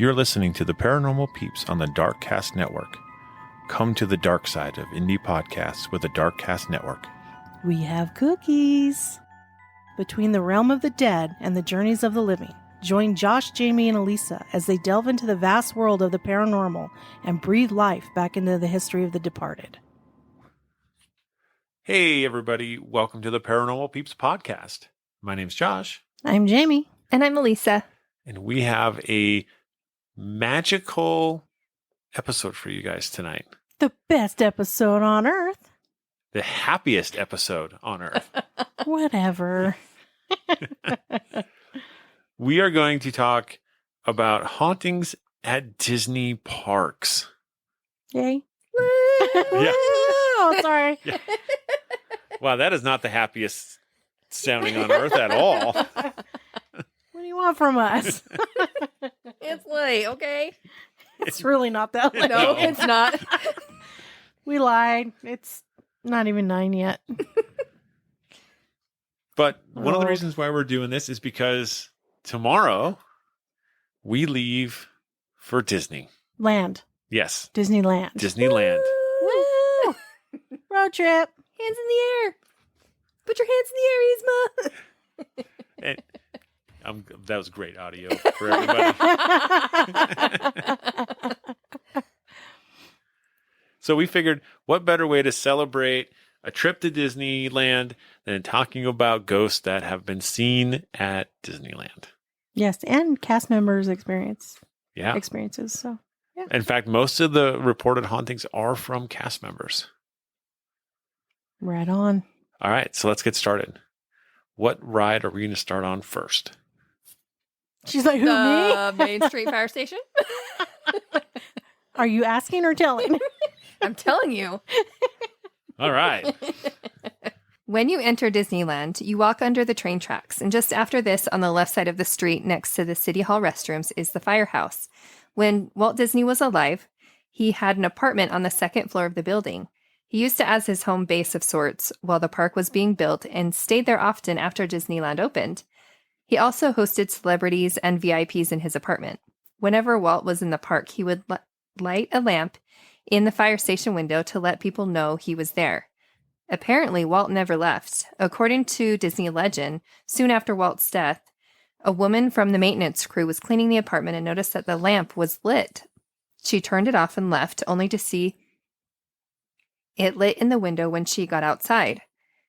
You're listening to the Paranormal Peeps on the Darkcast Network. Come to the dark side of indie podcasts with the Darkcast Network. We have cookies. Between the realm of the dead and the journeys of the living, join Josh, Jamie, and Elisa as they delve into the vast world of the paranormal and breathe life back into the history of the departed. Hey, everybody. Welcome to the Paranormal Peeps podcast. My name's Josh. I'm Jamie. And I'm Elisa. And we have a magical episode for you guys tonight. The best episode on Earth. The happiest episode on Earth. Whatever. We are going to talk about hauntings at Disney parks. Yay. Yeah. Oh, sorry. Yeah. Wow, that is not the happiest sounding on Earth at all. What do you want from us? It's late, okay? It's really not that late. No, it's not. We lied. It's not even 9 yet. But one of the reasons why we're doing this is because tomorrow we leave for Disney. Land. Yes. Disneyland. Disneyland. Woo! Road trip. Hands in the air. Put your hands in the air, Yzma. And, that was great audio for everybody. So we figured, what better way to celebrate a trip to Disneyland than talking about ghosts that have been seen at Disneyland. Yes, and cast members' experiences. So, yeah. In fact, most of the reported hauntings are from cast members. Right on. All right, so let's get started. What ride are we going to start on first? She's like, who, The me? Main Street Fire Station? Are you asking or telling? I'm telling you. All right. When you enter Disneyland, you walk under the train tracks, and just after this, on the left side of the street next to the City Hall restrooms, is the firehouse. When Walt Disney was alive, he had an apartment on the second floor of the building. He used it as his home base of sorts while the park was being built and stayed there often after Disneyland opened. He also hosted celebrities and VIPs in his apartment. Whenever Walt was in the park, he would light a lamp in the fire station window to let people know he was there. Apparently, Walt never left. According to Disney legend, soon after Walt's death, a woman from the maintenance crew was cleaning the apartment and noticed that the lamp was lit. She turned it off and left, only to see it lit in the window when she got outside.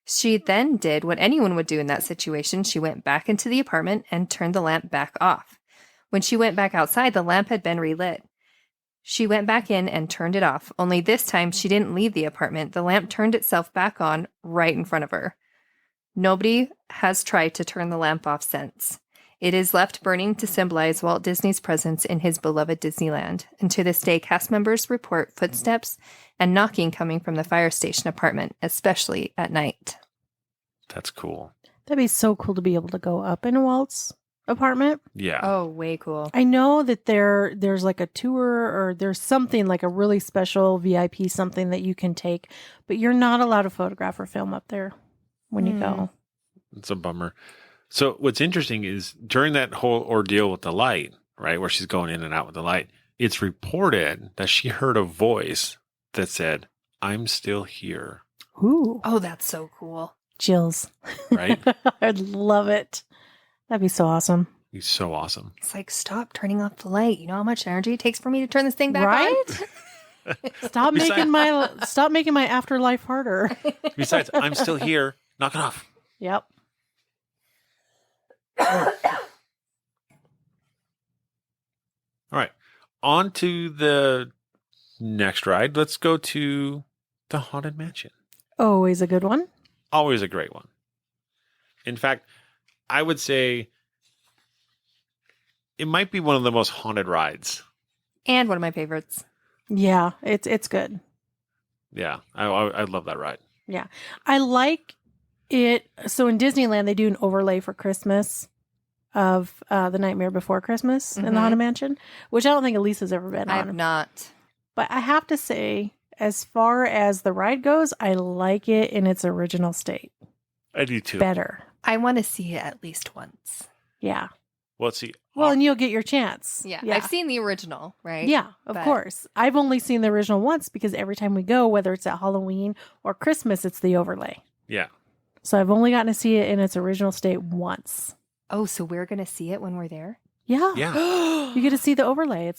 She then did what anyone would do in that situation. She went back into the apartment and turned the lamp back off. When she went back outside, the lamp had been relit. She went back in and turned it off, only this time she didn't leave the apartment. The lamp turned itself back on right in front of her. Nobody has tried to turn the lamp off since. It is left burning to symbolize Walt Disney's presence in his beloved Disneyland. And to this day, cast members report footsteps and knocking coming from the fire station apartment, especially at night. That's cool. That'd be so cool to be able to go up in Walt's apartment. Yeah. Oh, way cool. I know that there's like a tour or there's something like a really special VIP something that you can take, but you're not allowed to photograph or film up there when you go. It's a bummer. So what's interesting is during that whole ordeal with the light, right, where she's going in and out with the light, it's reported that she heard a voice that said, "I'm still here." Ooh. Oh, that's so cool. Chills. Right? I'd love it. That'd be so awesome. He's so awesome. It's like, stop turning off the light. You know how much energy it takes for me to turn this thing back Right? on? Stop making my afterlife harder. Besides, I'm still here. Knock it off. Yep. All right. On to the next ride. Let's go to the Haunted Mansion. Always a good one. Always a great one. In fact, I would say it might be one of the most haunted rides. And one of my favorites. Yeah, it's good. Yeah, I love that ride. Yeah. I like it. So in Disneyland, they do an overlay for Christmas of The Nightmare Before Christmas in the Haunted Mansion, which I don't think Elisa's ever been on. I have not. But I have to say, as far as the ride goes, I like it in its original state. I do too. Better. I want to see it at least once. Yeah. Well, see. Well, and you'll get your chance. Yeah. I've seen the original, right? Yeah, of course. I've only seen the original once because every time we go, whether it's at Halloween or Christmas, it's the overlay. Yeah. So I've only gotten to see it in its original state once. Oh, so we're going to see it when we're there? Yeah. Yeah. You get to see the overlay.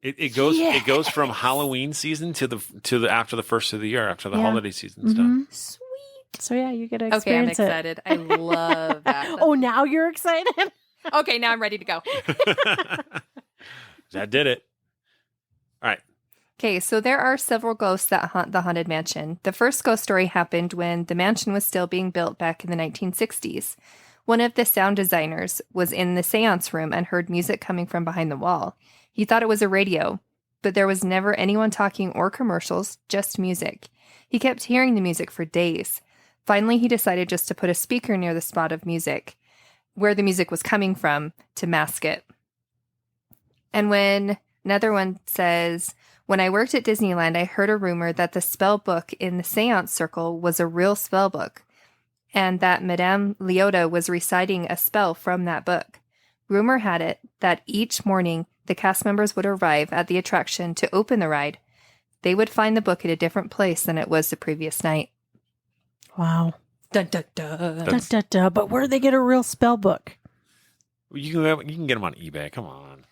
It goes from Halloween season to the after the first of the year, after the holiday season's done. Sweet. So yeah, you get to Okay, I'm experience it. excited. I love that. Oh, now you're excited? Okay, now I'm ready to go. That did it. All right. Okay, so there are several ghosts that haunt the Haunted Mansion. The first ghost story happened when the mansion was still being built back in the 1960s. One of the sound designers was in the seance room and heard music coming from behind the wall. He thought it was a radio, but there was never anyone talking or commercials, just music. He kept hearing the music for days. Finally, he decided just to put a speaker near the spot of music, where the music was coming from, to mask it. And when another one says, when I worked at Disneyland, I heard a rumor that the spell book in the seance circle was a real spell book, and that Madame Leota was reciting a spell from that book. Rumor had it that each morning the cast members would arrive at the attraction to open the ride. They would find the book at a different place than it was the previous night. Wow. Dun, dun, dun. Dun, dun, dun. But where do they get a real spell book? You can get them on eBay. Come on.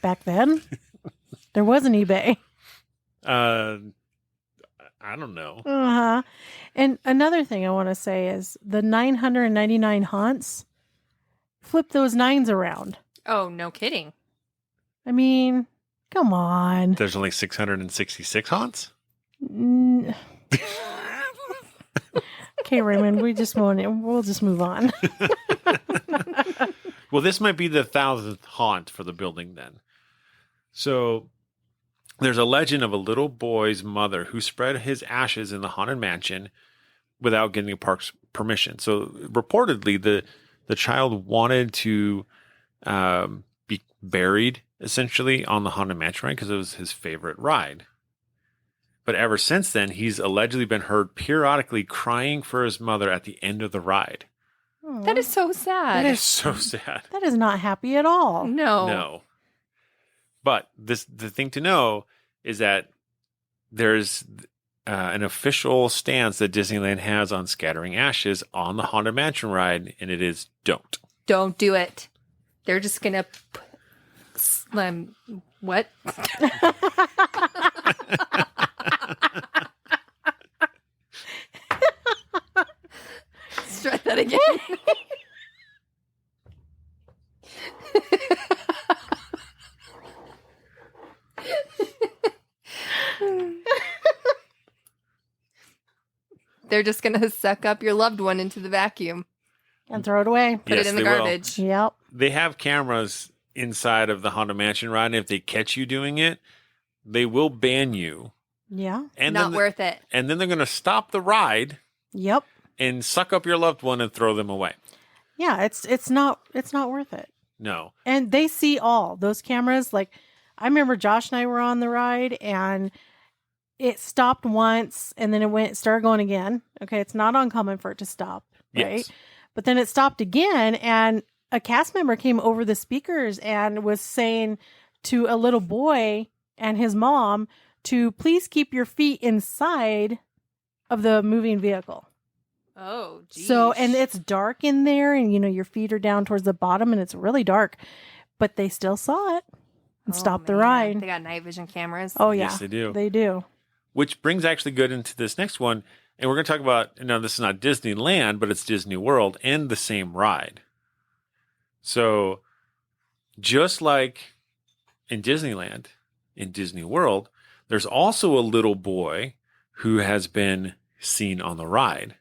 Back then? There was an eBay. I don't know. Uh-huh. And another thing I want to say is the 999 haunts, flip those nines around. Oh, no kidding. I mean, come on. There's only 666 haunts? Okay, Raymond, we'll just move on. Well, this might be the 1,000th haunt for the building then. So there's a legend of a little boy's mother who spread his ashes in the haunted mansion without getting the park's permission. So reportedly, the child wanted to be buried essentially on the haunted mansion ride because it was his favorite ride. But ever since then, he's allegedly been heard periodically crying for his mother at the end of the ride. That is so sad. That is so sad. That is not happy at all. No. But the thing to know is that there's an official stance that Disneyland has on scattering ashes on the Haunted Mansion ride, and it is don't. Don't do it. They're just going to... what? Let's try that again. They're just going to suck up your loved one into the vacuum. And throw it away. Put it in the they will. garbage. Yep. They have cameras inside of the Haunted Mansion ride, and if they catch you doing it, they will ban you. Yeah. And Not worth it. And then they're going to stop the ride Yep. and suck up your loved one and throw them away. Yeah, it's not worth it. No. And they see all those cameras. Like, I remember Josh and I were on the ride and it stopped once and then it started going again. Okay. It's not uncommon for it to stop. Right. Yes. But then it stopped again and a cast member came over the speakers and was saying to a little boy and his mom to please keep your feet inside of the moving vehicle. Oh, geez. So, and it's dark in there and, your feet are down towards the bottom and it's really dark, but they still saw it and stopped the ride. They got night vision cameras. Oh, yeah. Yes, they do. They do. Which brings actually good into this next one. And we're going to talk about, this is not Disneyland, but it's Disney World and the same ride. So just like in Disneyland, in Disney World, there's also a little boy who has been seen on the ride.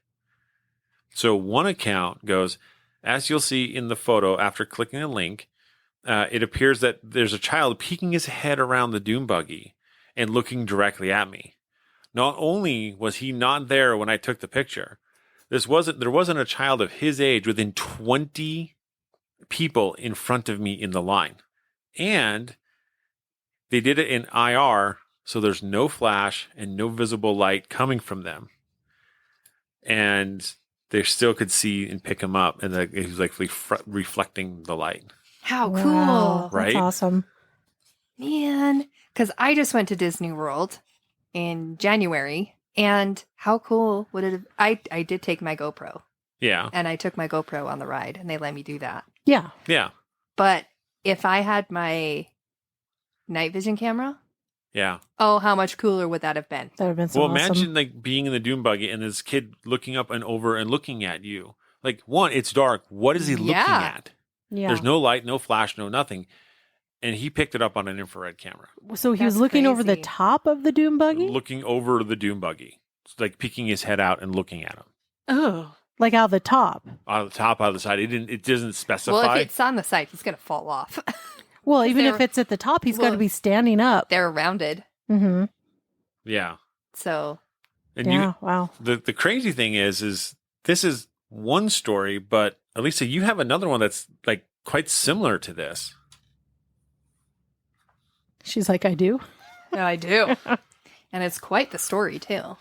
So one account goes, as you'll see in the photo after clicking a link, it appears that there's a child peeking his head around the dune buggy and looking directly at me. Not only was he not there when I took the picture, there wasn't a child of his age within 20 people in front of me in the line. And they did it in IR, so there's no flash and no visible light coming from them. And they still could see and pick him up, and it was like reflecting the light. How Wow, cool. Right? That's awesome. Man, because I just went to Disney World in January, and how cool would it have... I did take my GoPro, Yeah. and I took my GoPro on the ride, and they let me do that. Yeah. Yeah. But if I had my night vision camera, Yeah. oh, how much cooler would that have been? That would have been so Well, awesome. imagine like being in the dune buggy and this kid looking up and over and looking at you. Like, one, it's dark. What is he looking at? Yeah. There's no light, no flash, no nothing. And he picked it up on an infrared camera. So he was That's looking over the crazy. top of the dune buggy? Looking over the dune buggy. It's like peeking his head out and looking at him. Oh. Like out the top. On the top, out of the side. It doesn't specify. Well, if it's on the side, he's going to fall off. Well, even they're- if it's at the top, he's got well, to be standing up. They're rounded. Mm-hmm. Yeah. So, And Yeah. Wow. the crazy thing is this is one story, but Elisa, you have another one that's like quite similar to this. She's like, I do. yeah, I do. And it's quite the story, too. All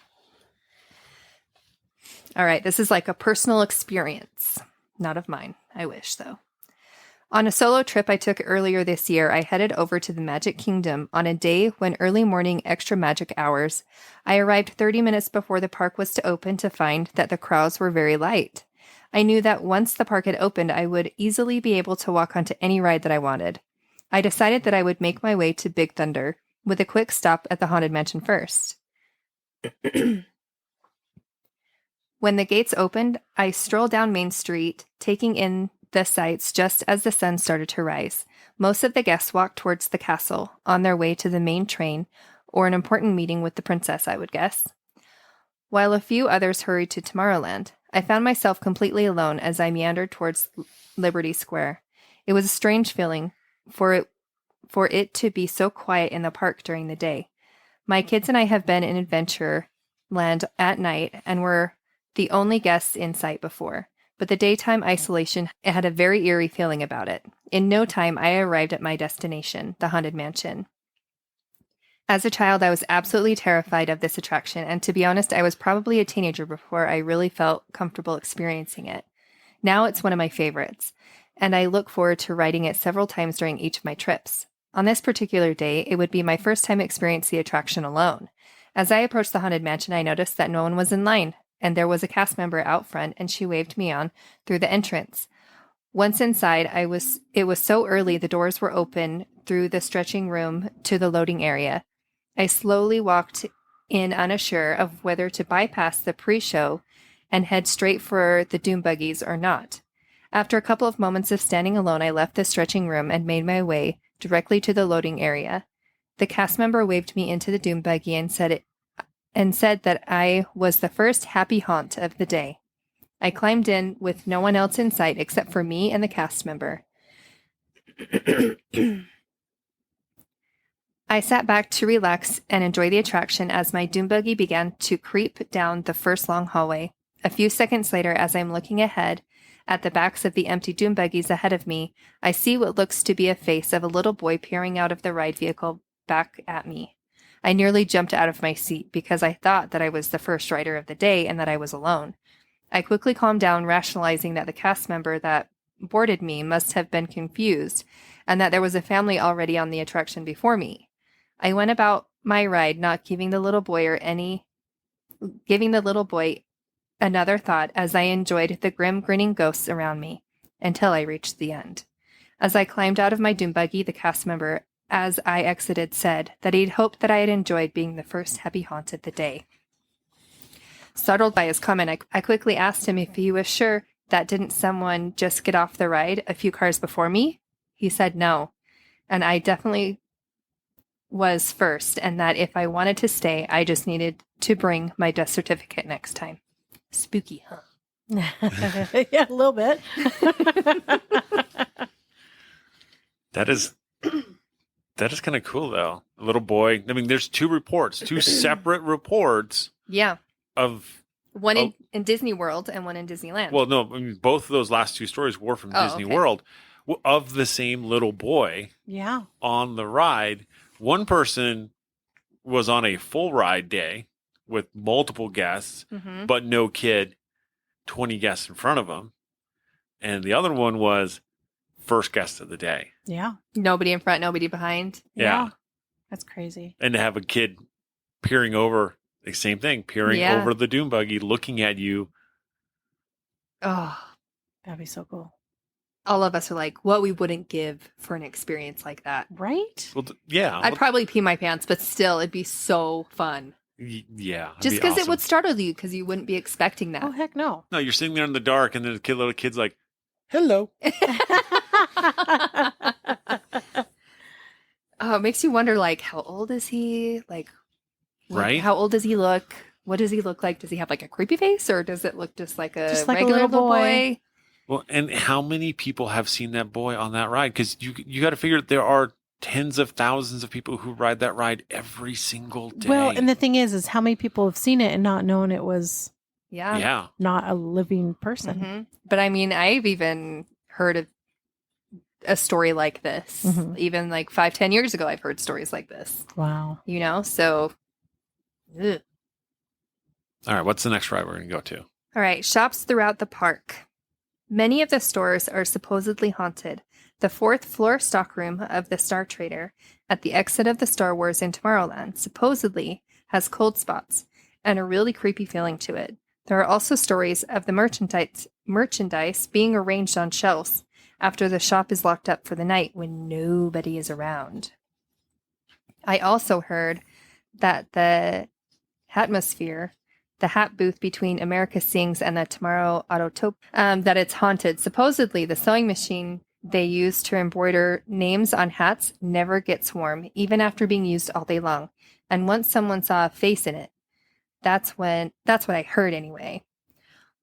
right. This is like a personal experience. Not of mine. I wish, though. On a solo trip I took earlier this year, I headed over to the Magic Kingdom on a day when early morning extra magic hours. I arrived 30 minutes before the park was to open to find that the crowds were very light. I knew that once the park had opened, I would easily be able to walk onto any ride that I wanted. I decided that I would make my way to Big Thunder, with a quick stop at the Haunted Mansion first. When the gates opened, I strolled down Main Street, taking in the sights just as the sun started to rise. Most of the guests walked towards the castle, on their way to the main train, or an important meeting with the princess, I would guess. While a few others hurried to Tomorrowland, I found myself completely alone as I meandered towards Liberty Square. It was a strange feeling for it to be so quiet in the park during the day. My kids and I have been in Adventureland at night and were the only guests in sight before. But the daytime isolation had a very eerie feeling about it. In no time, I arrived at my destination, the Haunted Mansion. As a child, I was absolutely terrified of this attraction, and to be honest, I was probably a teenager before I really felt comfortable experiencing it. Now it's one of my favorites, and I look forward to riding it several times during each of my trips. On this particular day, it would be my first time experiencing the attraction alone. As I approached the Haunted Mansion, I noticed that no one was in line, and there was a cast member out front, and she waved me on through the entrance. Once inside, it was so early the doors were open through the stretching room to the loading area. I slowly walked in, unsure of whether to bypass the pre-show and head straight for the dune buggies or not. After a couple of moments of standing alone, I left the stretching room and made my way directly to the loading area. The cast member waved me into the dune buggy and said that I was the first happy haunt of the day. I climbed in with no one else in sight except for me and the cast member. I sat back to relax and enjoy the attraction as my dune buggy began to creep down the first long hallway. A few seconds later, as I'm looking ahead at the backs of the empty dune buggies ahead of me, I see what looks to be a face of a little boy peering out of the ride vehicle back at me. I nearly jumped out of my seat because I thought that I was the first rider of the day and that I was alone. I quickly calmed down, rationalizing that the cast member that boarded me must have been confused and that there was a family already on the attraction before me. I went about my ride, not giving the little boy another thought as I enjoyed the grim grinning ghosts around me until I reached the end. As I climbed out of my dune buggy, the cast member, as I exited, said that he'd hoped that I had enjoyed being the first happy haunt of the day. Startled by his comment, I quickly asked him if he was sure that didn't someone just get off the ride a few cars before me? He said no, and I definitely was first, and that if I wanted to stay, I just needed to bring my death certificate next time. Spooky, huh? Yeah, a little bit. That is kind of cool, though. A little boy. I mean, there's two separate reports Yeah. of One in Disney World and one in Disneyland. Well, no, I mean, both of those last two stories were from Disney okay. World, of the same little boy Yeah. on the ride. One person was on a full ride day with multiple guests, Mm-hmm. but no kid. 20 guests in front of them. And the other one was first guest of the day. Yeah. Nobody in front, nobody behind. Yeah. That's crazy. And to have a kid peering over, the same thing, peering Yeah. over the dune buggy, looking at you. Oh, That'd be so cool. all of us are like, what we wouldn't give for an experience like that. Right? Well, yeah. I'd probably pee my pants, but still, it'd be so fun. Yeah. it'd Just be because it awesome. would startle you because you wouldn't be expecting that. Oh, heck no. No, you're sitting there in the dark, and then the little kid's like, hello. Oh, it makes you wonder, like, how old is he? Like, Right? How old does he look? What does he look like? Does he have like a creepy face, or does it look just like a regular little boy? Well, and how many people have seen that boy on that ride? Because you got to figure there are tens of thousands of people who ride that ride every single day. Well, and the thing is how many people have seen it and not known it was Yeah. not a living person. Mm-hmm. But I mean, I've even heard of a story like this. Mhm. Even like 5-10 years ago, I've heard stories like this. Wow. You know, so. Ugh. All right, what's the next ride we're going to go to? All right, shops throughout the park. Many of the stores are supposedly haunted. The fourth floor stockroom of the Star Trader at the exit of the Star Wars in Tomorrowland supposedly has cold spots and a really creepy feeling to it. There are also stories of the merchandise being arranged on shelves after the shop is locked up for the night when nobody is around. I also heard that the Hatmosphere, the hat booth between America Sings and the Tomorrow Autotope, that it's haunted. Supposedly, the sewing machine they use to embroider names on hats never gets warm, even after being used all day long. And once someone saw a face in it, that's what I heard anyway.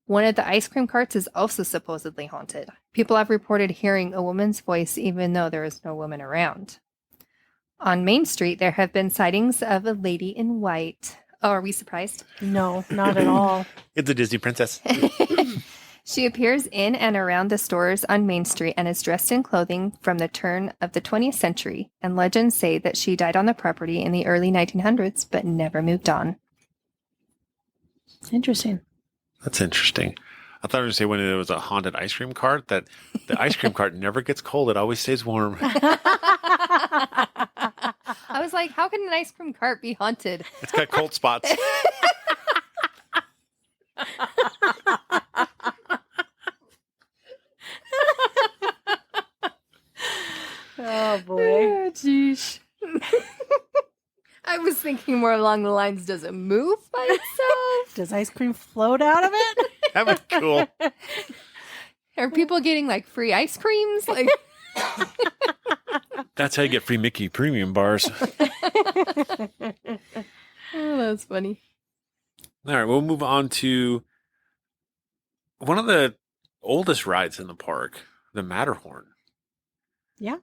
One of the ice cream carts is also supposedly haunted. People have reported hearing a woman's voice even though there is no woman around. On Main Street, there have been sightings of a lady in white. Oh, are we surprised? No, not at all. It's a Disney princess. She appears in and around the stores on Main Street and is dressed in clothing from the turn of the 20th century, and legends say that she died on the property in the early 1900s but never moved on. Interesting. That's interesting. I thought I was going to say when there was a haunted ice cream cart, that the ice cream cart never gets cold. It always stays warm. I was like, how can an ice cream cart be haunted? It's got cold spots. Oh, boy. Oh, jeez. I was thinking more along the lines, does it move by itself? Does ice cream float out of it? That'd be cool. Are people getting like free ice creams? Like, That's how you get free Mickey premium bars. oh, that's funny. All right, we'll move on to one of the oldest rides in the park, the Matterhorn. Yeah.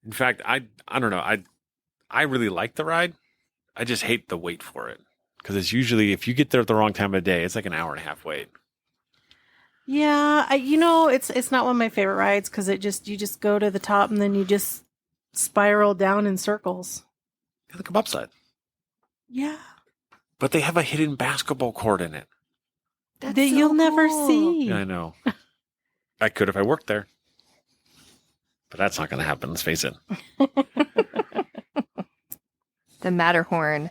In fact, I don't know. I really like the ride. I just hate the wait for it because it's usually, if you get there at the wrong time of day, it's like an hour and a half wait. Yeah, it's not one of my favorite rides because you just go to the top and then you just spiral down in circles. It's like a bobsled, Yeah. but they have a hidden basketball court in it. That's That so you'll never cool. see. Yeah, I know. I could if I worked there, but that's not going to happen. Let's face it. The Matterhorn.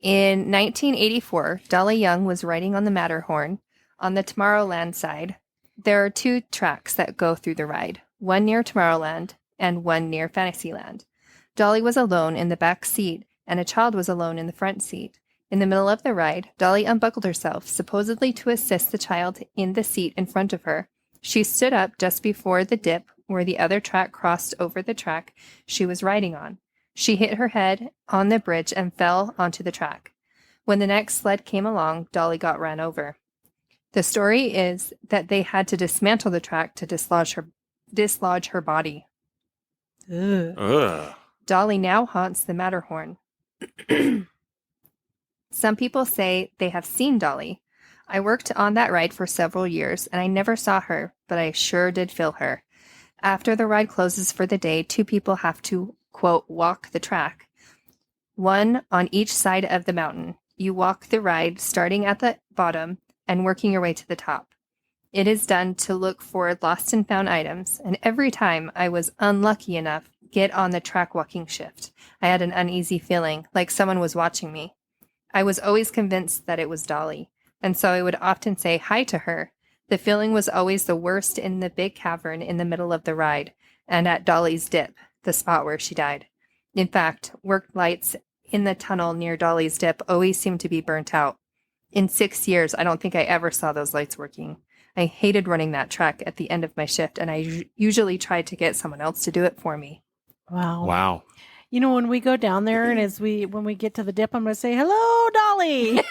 In 1984, Dolly Young was riding on the Matterhorn on the Tomorrowland side. There are 2 tracks that go through the ride, one near Tomorrowland and one near Fantasyland. Dolly was alone in the back seat, and a child was alone in the front seat. In the middle of the ride, Dolly unbuckled herself, supposedly to assist the child in the seat in front of her. She stood up just before the dip where the other track crossed over the track she was riding on. She hit her head on the bridge and fell onto the track. When the next sled came along, Dolly got run over. The story is that they had to dismantle the track to dislodge her body. Ugh. Ugh. Dolly now haunts the Matterhorn. Some people say they have seen Dolly. I worked on that ride for several years, and I never saw her, but I sure did feel her. After the ride closes for the day, 2 people have to, quote, walk the track, one on each side of the mountain. You walk the ride starting at the bottom and working your way to the top. It is done to look for lost and found items, and every time I was unlucky enough get on the track walking shift, I had an uneasy feeling, like someone was watching me. I was always convinced that it was Dolly, and so I would often say hi to her. The feeling was always the worst in the big cavern in the middle of the ride, and at Dolly's Dip, the spot where she died. In fact, work lights in the tunnel near Dolly's Dip always seemed to be burnt out. In 6 years, I don't think I ever saw those lights working. I hated running that track at the end of my shift, and I usually tried to get someone else to do it for me. Wow. Wow. You know, when we go down there and when we get to the dip, I'm going to say, hello, Dolly.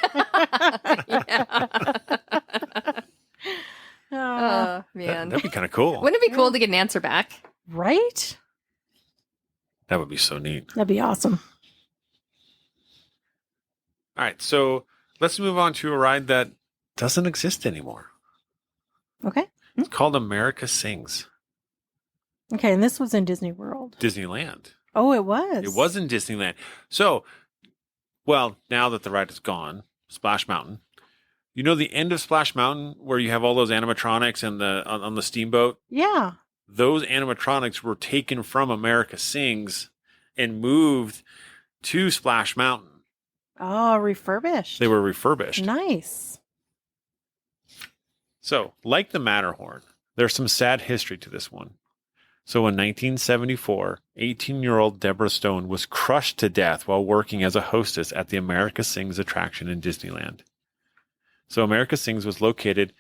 Oh, man. That'd be kind of cool. Wouldn't it be cool to get an answer back? Right? That would be so neat. That'd be awesome. All right. So let's move on to a ride that doesn't exist anymore. Okay. It's called America Sings. Okay. And this was in Disney World. Disneyland. Oh, it was. It was in Disneyland. So, well, now that the ride is gone, Splash Mountain. You know the end of Splash Mountain where you have all those animatronics and on the steamboat? Yeah. Those animatronics were taken from America Sings and moved to Splash Mountain. Oh, refurbished. They were refurbished. Nice. So, like the Matterhorn, there's some sad history to this one. So in 1974, 18-year-old Deborah Stone was crushed to death while working as a hostess at the America Sings attraction in Disneyland. So America Sings was located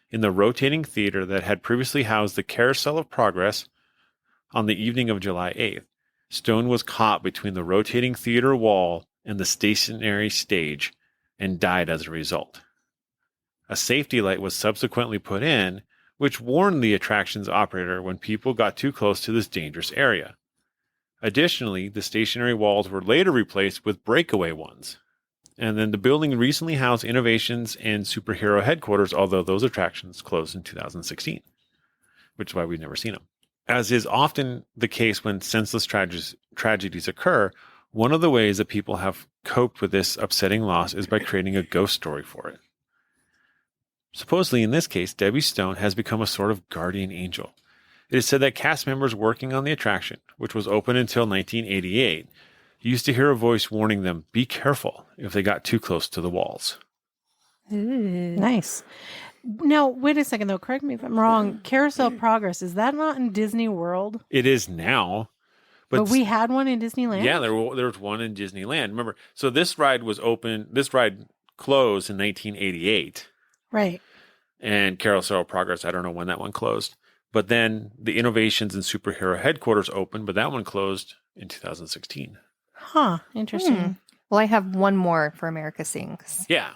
in the rotating theater that had previously housed the Carousel of Progress. On the evening of July 8th, Stone was caught between the rotating theater wall and the stationary stage and died as a result. A safety light was subsequently put in, which warned the attraction's operator when people got too close to this dangerous area. Additionally, the stationary walls were later replaced with breakaway ones. And then the building recently housed Innovations and Superhero Headquarters, although those attractions closed in 2016, which is why we've never seen them. As is often the case when senseless tragedies occur, one of the ways that people have coped with this upsetting loss is by creating a ghost story for it. Supposedly, in this case, Debbie Stone has become a sort of guardian angel. It is said that cast members working on the attraction, which was open until 1988, used to hear a voice warning them, be careful if they got too close to the walls. Nice. Now, wait a second, though. Correct me if I'm wrong. Carousel Progress, is that not in Disney World? It is now. But we had one in Disneyland? Yeah, there was one in Disneyland. Remember, so this ride closed in 1988. Right. And Carousel of Progress, I don't know when that one closed. But then the Innovations and Superhero Headquarters opened, but that one closed in 2016. Huh. Interesting. Well, I have one more for America Sings. Yeah.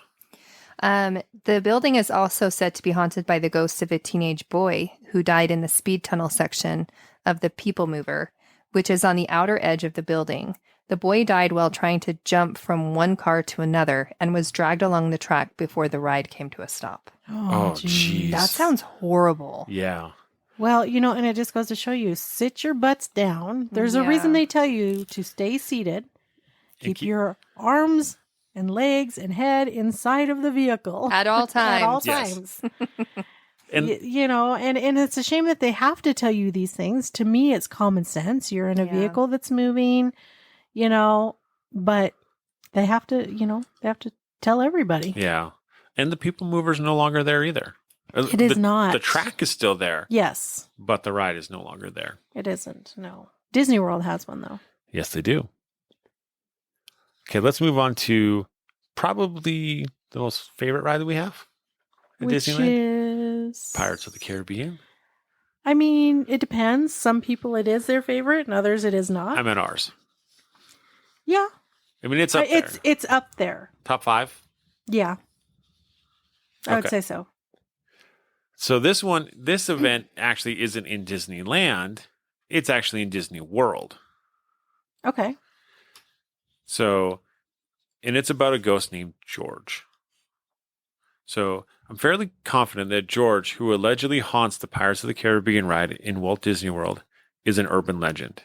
The building is also said to be haunted by the ghost of a teenage boy who died in the speed tunnel section of the People Mover, which is on the outer edge of the building. The boy died while trying to jump from one car to another and was dragged along the track before the ride came to a stop. Oh, geez. That sounds horrible. Yeah. Well, and it just goes to show you, sit your butts down. There's a reason they tell you to stay seated. Keep your arms and legs and head inside of the vehicle. At all times. At all times. And and it's a shame that they have to tell you these things. To me, it's common sense. You're in a vehicle that's moving, but they have to, tell everybody. Yeah. And the People Mover's no longer there either. It is not. The track is still there. Yes. But the ride is no longer there. It isn't. No. Disney World has one, though. Yes, they do. Okay, let's move on to probably the most favorite ride that we have at Which Disneyland. Is Pirates of the Caribbean. I mean, it depends. Some people it is their favorite, and others it is not. I meant ours. Yeah. I mean, it's up there. It's up there. Top 5? Yeah. I would Okay. say so. So this event actually isn't in Disneyland. It's actually in Disney World. Okay. So, and it's about a ghost named George. So I'm fairly confident that George, who allegedly haunts the Pirates of the Caribbean ride in Walt Disney World, is an urban legend.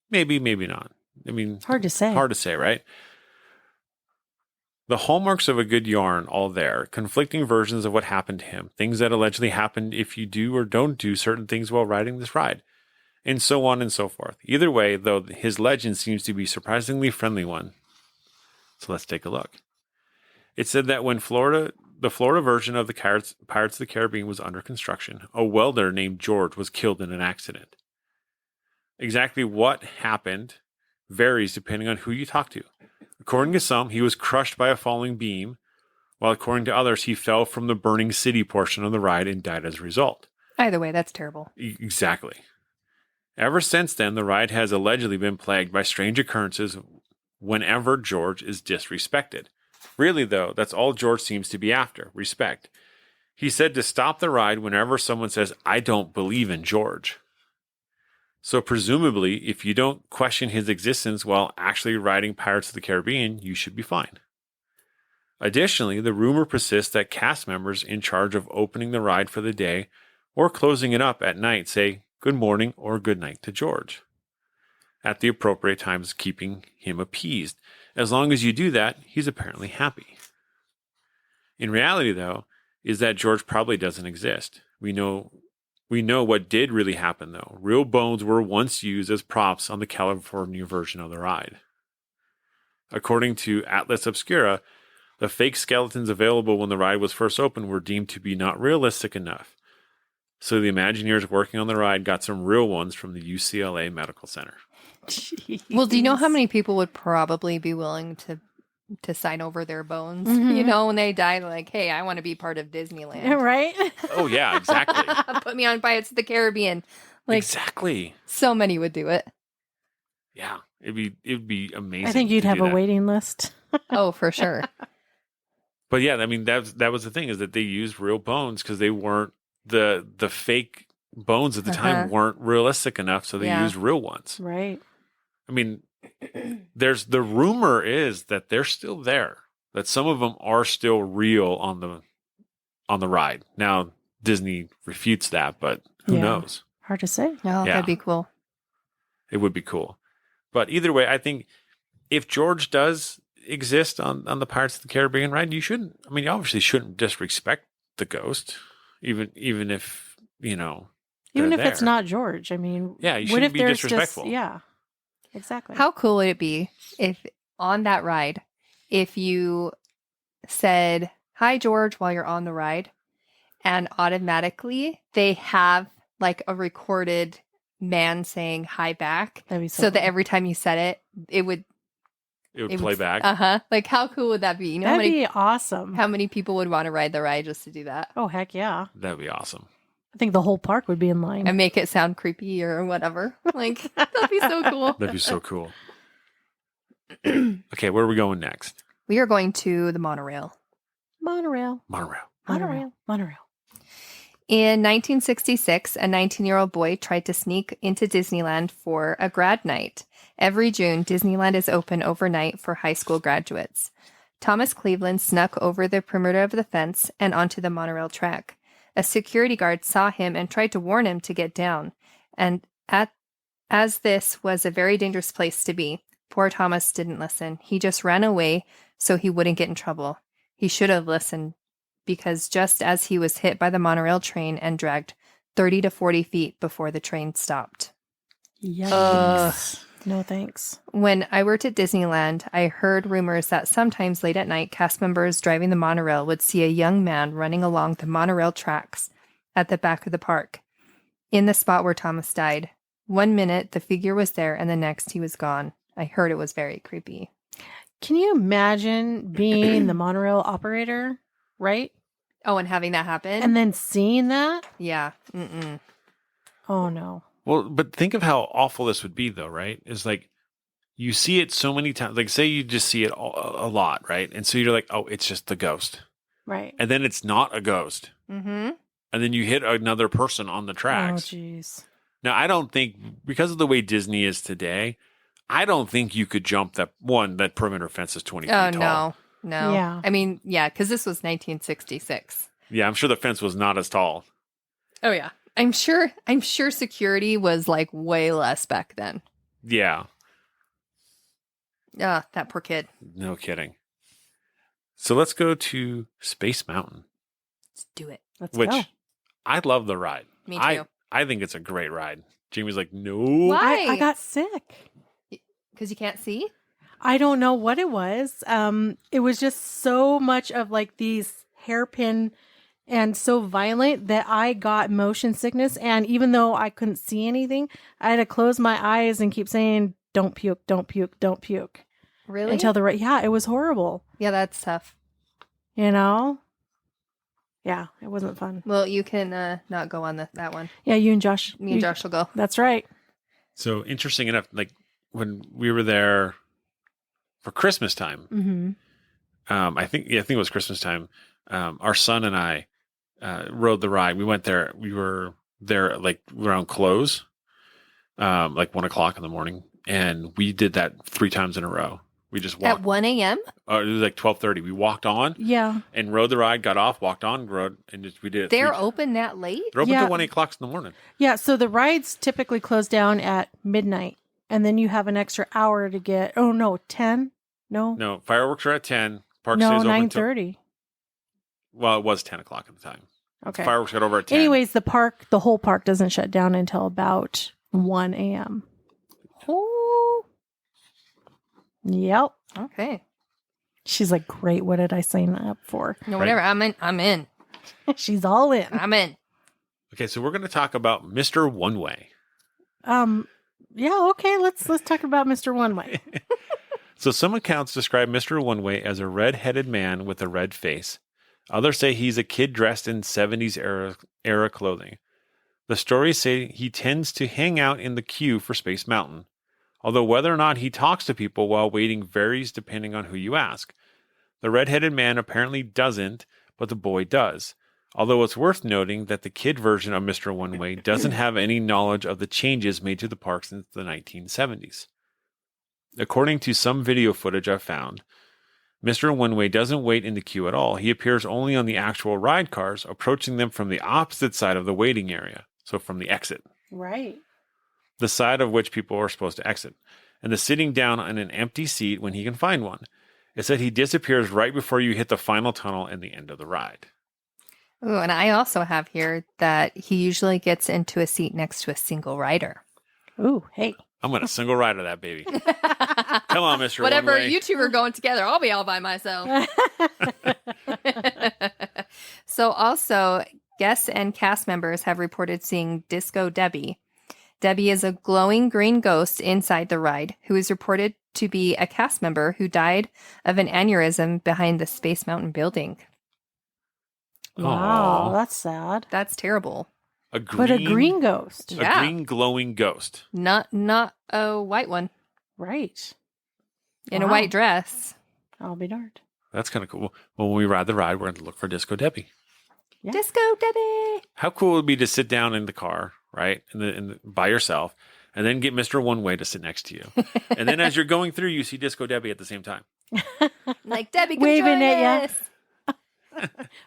Maybe, maybe not. I mean, Hard to say. Hard to say, right? The hallmarks of a good yarn all there, conflicting versions of what happened to him, things that allegedly happened if you do or don't do certain things while riding this ride, and so on and so forth. Either way, though, his legend seems to be a surprisingly friendly one. So let's take a look. It said that when the Florida version of the Pirates of the Caribbean was under construction, a welder named George was killed in an accident. Exactly what happened varies depending on who you talk to. According to some, he was crushed by a falling beam, while according to others, he fell from the burning city portion of the ride and died as a result. Either way, that's terrible. Exactly. Ever since then, the ride has allegedly been plagued by strange occurrences whenever George is disrespected. Really, though, that's all George seems to be after, respect. He said to stop the ride whenever someone says, "I don't believe in George." So presumably, if you don't question his existence while actually riding Pirates of the Caribbean, you should be fine. Additionally, the rumor persists that cast members in charge of opening the ride for the day or closing it up at night say good morning or good night to George at the appropriate times, keeping him appeased. As long as you do that, he's apparently happy. In reality, though, is that George probably doesn't exist. We know what did really happen, though. Real bones were once used as props on the California version of the ride. According to Atlas Obscura, the fake skeletons available when the ride was first opened were deemed to be not realistic enough. So the Imagineers working on the ride got some real ones from the UCLA Medical Center. Jeez. Well, do you know how many people would probably be willing to sign over their bones? Mhm. You know, when they die, they're like, hey, I want to be part of Disneyland. Right? Oh, yeah, exactly. Put me on Pirates of the Caribbean. Like, Exactly. so many would do it. Yeah, it'd be amazing. I think you'd to have do a that. waiting list. Oh, for sure. But yeah, I mean that was the thing, is that they used real bones because they weren't the fake bones at the time weren't realistic enough, so they Yeah. used real ones. Right. I mean, there's the rumor is that they're still there, that some of them are still real on the ride. Now Disney refutes that, but who Yeah. knows? Hard to say. Oh, Yeah. that'd be cool. It would be cool. But either way, I think if George does exist on the Pirates of the Caribbean ride, you obviously shouldn't disrespect the ghost, even if, Even if they're it's there. not George. I mean, Yeah, you what shouldn't if be there's disrespectful. yeah. Exactly. How cool would it be if on that ride, if you said, hi, George, while you're on the ride, and automatically they have like a recorded man saying hi back, That'd be so that cool. every time you said it, it would play back. Like, how cool would that be? You know, That'd be awesome. how many people would want to ride the ride just to do that Oh, heck yeah. That'd be awesome. I think the whole park would be in line. and make it sound creepy or whatever? Like, that'd be so cool. That'd be so cool. Okay, where are we going next? We are going to the monorail. Monorail. Monorail. Monorail. Monorail. In 1966, a 19-year-old boy tried to sneak into Disneyland for a grad night. Every June, Disneyland is open overnight for high school graduates. Thomas Cleveland snuck over the perimeter of the fence and onto the monorail track. A security guard saw him and tried to warn him to get down. And as this was a very dangerous place to be, poor Thomas didn't listen. He just ran away so he wouldn't get in trouble. He should have listened, because just as he was hit by the monorail train and dragged 30 to 40 feet before the train stopped. Yikes. No thanks. When I worked at Disneyland, I heard rumors that sometimes late at night, cast members driving the monorail would see a young man running along the monorail tracks at the back of the park, in the spot where Thomas died. 1 minute, the figure was there, and the next, he was gone. I heard it was very creepy. Can you imagine being the monorail operator, right? Oh, and having that happen? And then seeing that? Yeah. Mm-mm. Oh, no. Well, but think of how awful this would be, though, right? It's like you see it so many times. Like, say you just see it a lot, right? And so you're like, oh, it's just the ghost. Right. And then it's not a ghost. Mm-hmm. And then you hit another person on the Oh, tracks. jeez. Now, I don't think, because of the way Disney is today, I don't think you could jump that perimeter fence is 20 feet Oh, tall. no. Yeah. I mean, yeah, because this was 1966. Yeah, I'm sure the fence was not as tall. Oh, yeah. I'm sure security was like way less back then. Yeah, Ah, that poor kid. no kidding. So let's go to Space Mountain, Let's do it. Let's which go. I love the ride. Me too. I think it's a great ride. Jamie's like, no. Why? I got sick. Because you can't see? I don't know what it was. It was just so much of like these hairpin and so violent that I got motion sickness. And even though I couldn't see anything, I had to close my eyes and keep saying, don't puke, don't puke, don't puke. Really? Until it was horrible. Yeah, that's tough. You know? Yeah, it wasn't fun. Well, you can not go on that one. Yeah, you and Josh. Me and Josh will go. That's right. So interesting enough, like when we were there for Christmas time, Mm-hmm. I think it was Christmas time. Our son and I rode the ride. We went there. We were there like around close, like 1 o'clock in the morning, and we did that 3 times in a row. We just walked. At 1 a.m.? It was like 12:30. We walked on Yeah. and rode the ride, got off, walked on, rode, and we did it. They're open that late? They're open Yeah. till 1 o'clock in the morning. Yeah, so the rides typically close down at midnight, and then you have an extra hour to get. Oh no, 10? No, No, fireworks are at 10. Park no, stays open 9:30. Well, it was 10 o'clock at the time. Okay. Fireworks got over at 10. Anyways, the whole park doesn't shut down until about 1 a.m. Oh. Yep. Okay. She's like, great. What did I sign up for? No, whatever. I'm in. She's all in. I'm in. Okay, so we're going to talk about Mr. One Way. Yeah. Okay. Let's talk about Mr. One Way. So some accounts describe Mr. One Way as a red-headed man with a red face. Others say he's a kid dressed in 70s era clothing. The stories say he tends to hang out in the queue for Space Mountain, although whether or not he talks to people while waiting varies depending on who you ask. The red-headed man apparently doesn't, but the boy does. Although it's worth noting that the kid version of Mr. One Way doesn't have any knowledge of the changes made to the park since the 1970s. According to some video footage I've found, Mr. One Way doesn't wait in the queue at all. He appears only on the actual ride cars, approaching them from the opposite side of the waiting area, so from the exit, Right. the side of which people are supposed to exit, and the sitting down on an empty seat when he can find one. It said he disappears right before you hit the final tunnel and the end of the ride. Ooh, and I also have here that he usually gets into a seat next to a single rider. Ooh, hey. I'm going to single rider that baby. Come on, Mr. Whatever, One Way. you two are going together. I'll be all by myself. So also, guests and cast members have reported seeing Disco Debbie. Debbie is a glowing green ghost inside the ride who is reported to be a cast member who died of an aneurysm behind the Space Mountain building. Wow, Aw. that's sad. That's terrible. But a green ghost. Yeah. green glowing ghost. Not a white one Right. in a Wow. white dress. I'll be darned. That's kind of cool. Well, when we ride the ride, we're going to look for Disco Debbie. Yeah. Disco Debbie. How cool would it be to sit down in the car, right, by yourself, and then get Mr. One Way to sit next to you, and then as you're going through, you see Disco Debbie at the same time. Like, Debbie, come Waving join at ya. us.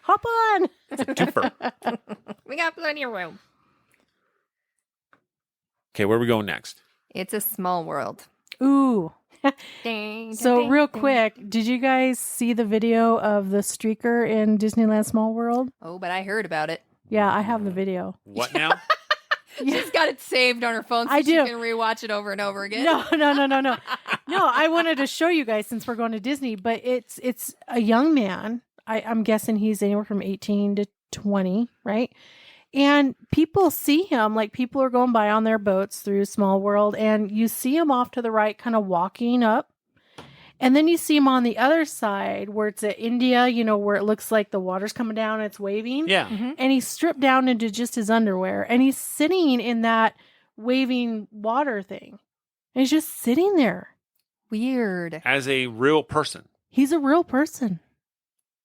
Hop on. It's a twofer. We got plenty of room. Okay, where are we going next? It's a small world. Ooh. Ding, So ding, real ding. quick, did you guys see the video of the streaker in Disneyland Small World? Oh, but I heard about it. Yeah, I have the video. What now? Yeah. She's got it saved on her phone so I she do. can rewatch it over and over again. No. No, I wanted to show you guys since we're going to Disney, but it's a young man. I'm guessing he's anywhere from 18 to 20, right? And people see him, like people are going by on their boats through Small World, and you see him off to the right, kind of walking up. And then you see him on the other side where it's at India, where it looks like the water's coming down and it's waving. Yeah. Mhm. And he's stripped down into just his underwear, and he's sitting in that waving water thing. And he's just sitting there. Weird. As a real person, He's a real person.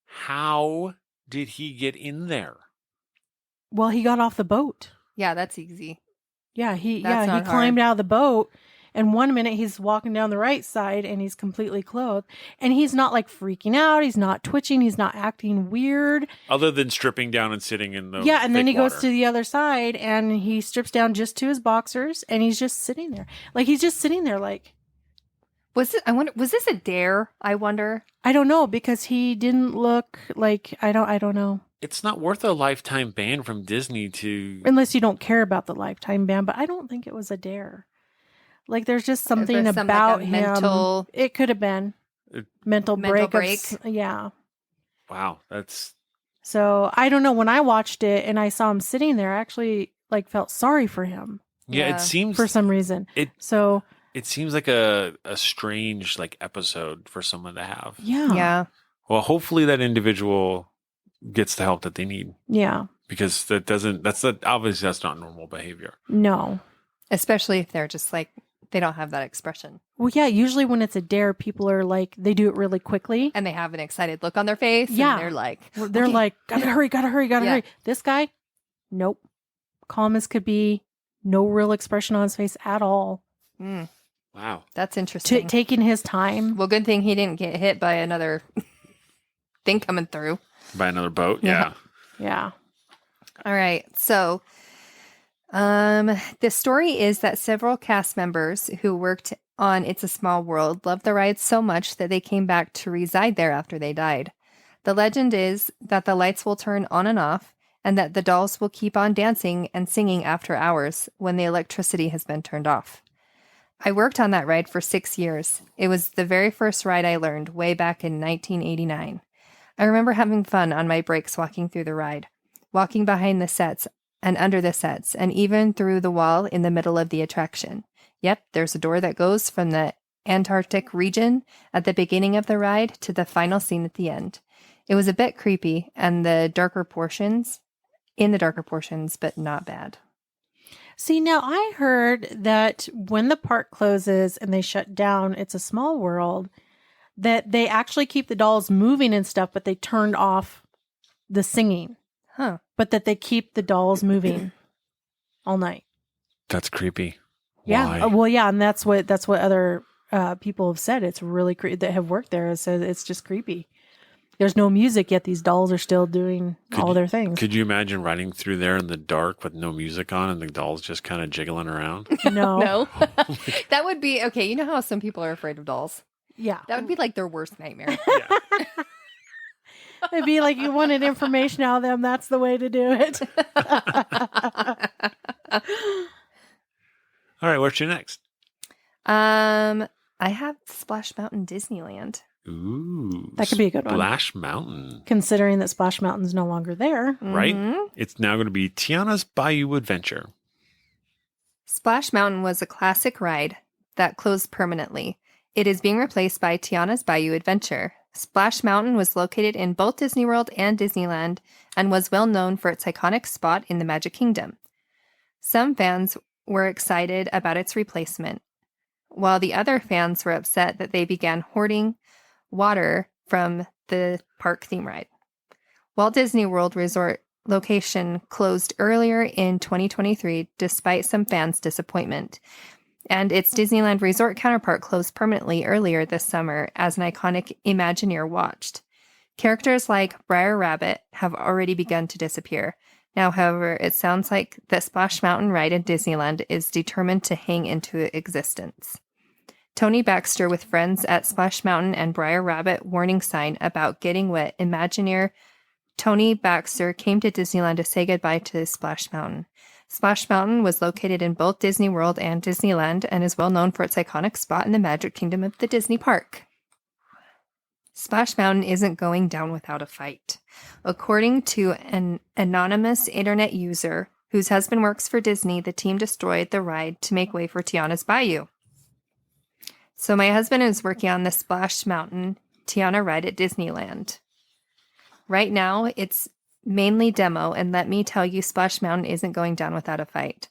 how did he get in there? Well, he got off the boat. Yeah, that's easy. Yeah, he That's he not climbed out of the boat, and 1 minute he's walking down the right side and he's completely clothed, and he's not like freaking out, he's not twitching, he's not acting weird. Other than stripping down and sitting in the Yeah, and then he fake goes water. to the other side and he strips down just to his boxers and he's just sitting there. Like he's just sitting there like Was this a dare? I wonder. I don't know because he didn't look like I don't know. It's not worth a lifetime ban from Disney to. Unless you don't care about the lifetime ban, but I don't think it was a dare. Like there's just something There's some, about like, a him. mental- It could have been mental break. break. Yeah. Wow, that's. So I don't know. When I watched it and I saw him sitting there, I actually like felt sorry for him Yeah, Yeah. it seems for some reason. It seems like a strange like episode for someone to have. Yeah. Yeah. Well, hopefully that individual gets the help that they need Yeah. because obviously that's not normal behavior. No. Especially if they're just like, they don't have that expression. Well, yeah. Usually when it's a dare, people are like, they do it really quickly. And they have an excited look on their face. Yeah. And they're like, They're okay. like, gotta hurry. Yeah. Hurry. This guy, nope. Calm as could be. No real expression on his face at all. Mm, Wow. that's interesting. Taking his time. Well, good thing he didn't get hit by another thing coming through. By another boat. Yeah. Yeah. All right. So, the story is that several cast members who worked on It's a Small World loved the ride so much that they came back to reside there after they died. The legend is that the lights will turn on and off, and that the dolls will keep on dancing and singing after hours when the electricity has been turned off. I worked on that ride for 6 years. It was the very first ride I learned way back in 1989. I remember having fun on my breaks walking through the ride, walking behind the sets and under the sets, and even through the wall in the middle of the attraction. Yep, there's a door that goes from the Antarctic region at the beginning of the ride to the final scene at the end. It was a bit creepy and in the darker portions, but not bad. See, now I heard that when the park closes and they shut down, It's a Small World, that they actually keep the dolls moving and stuff, but they turned off the singing. Huh. But that they keep the dolls moving all night. That's creepy. Yeah. Why? Well, yeah, and that's what other people have said. It's really that have worked there. So it's just creepy. There's no music yet. These dolls are still doing all their things. Could you imagine riding through there in the dark with no music on and the dolls just kind of jiggling around? No. No. That would be okay. You know how some people are afraid of dolls? Yeah. That would be like their worst nightmare. Yeah. It'd be like you wanted information out of them. That's the way to do it. All right, what's your next? I have Splash Mountain Disneyland. Ooh. That could be a good one. Splash Mountain. Considering that Splash Mountain's no longer there. Right? Mhm. It's now going to be Tiana's Bayou Adventure. Splash Mountain was a classic ride that closed permanently. It is being replaced by Tiana's Bayou Adventure. Splash Mountain was located in both Disney World and Disneyland and was well known for its iconic spot in the Magic Kingdom. Some fans were excited about its replacement, while the other fans were upset that they began hoarding water from the park theme ride. Walt Disney World Resort location closed earlier in 2023 despite some fans' disappointment. And its Disneyland Resort counterpart closed permanently earlier this summer as an iconic Imagineer watched. Characters like Briar Rabbit have already begun to disappear. Now, however, it sounds like the Splash Mountain ride in Disneyland is determined to hang into existence. Tony Baxter with friends at Splash Mountain and Briar Rabbit warning sign about getting wet. Imagineer Tony Baxter came to Disneyland to say goodbye to Splash Mountain. Splash Mountain was located in both Disney World and Disneyland and is well known for its iconic spot in the Magic Kingdom of the Disney Park. Splash Mountain isn't going down without a fight. According to an anonymous internet user whose husband works for Disney, the team destroyed the ride to make way for Tiana's Bayou. So my husband is working on the Splash Mountain Tiana ride at Disneyland. Right now, it's mainly demo, and let me tell you, Splash Mountain isn't going down without a fight.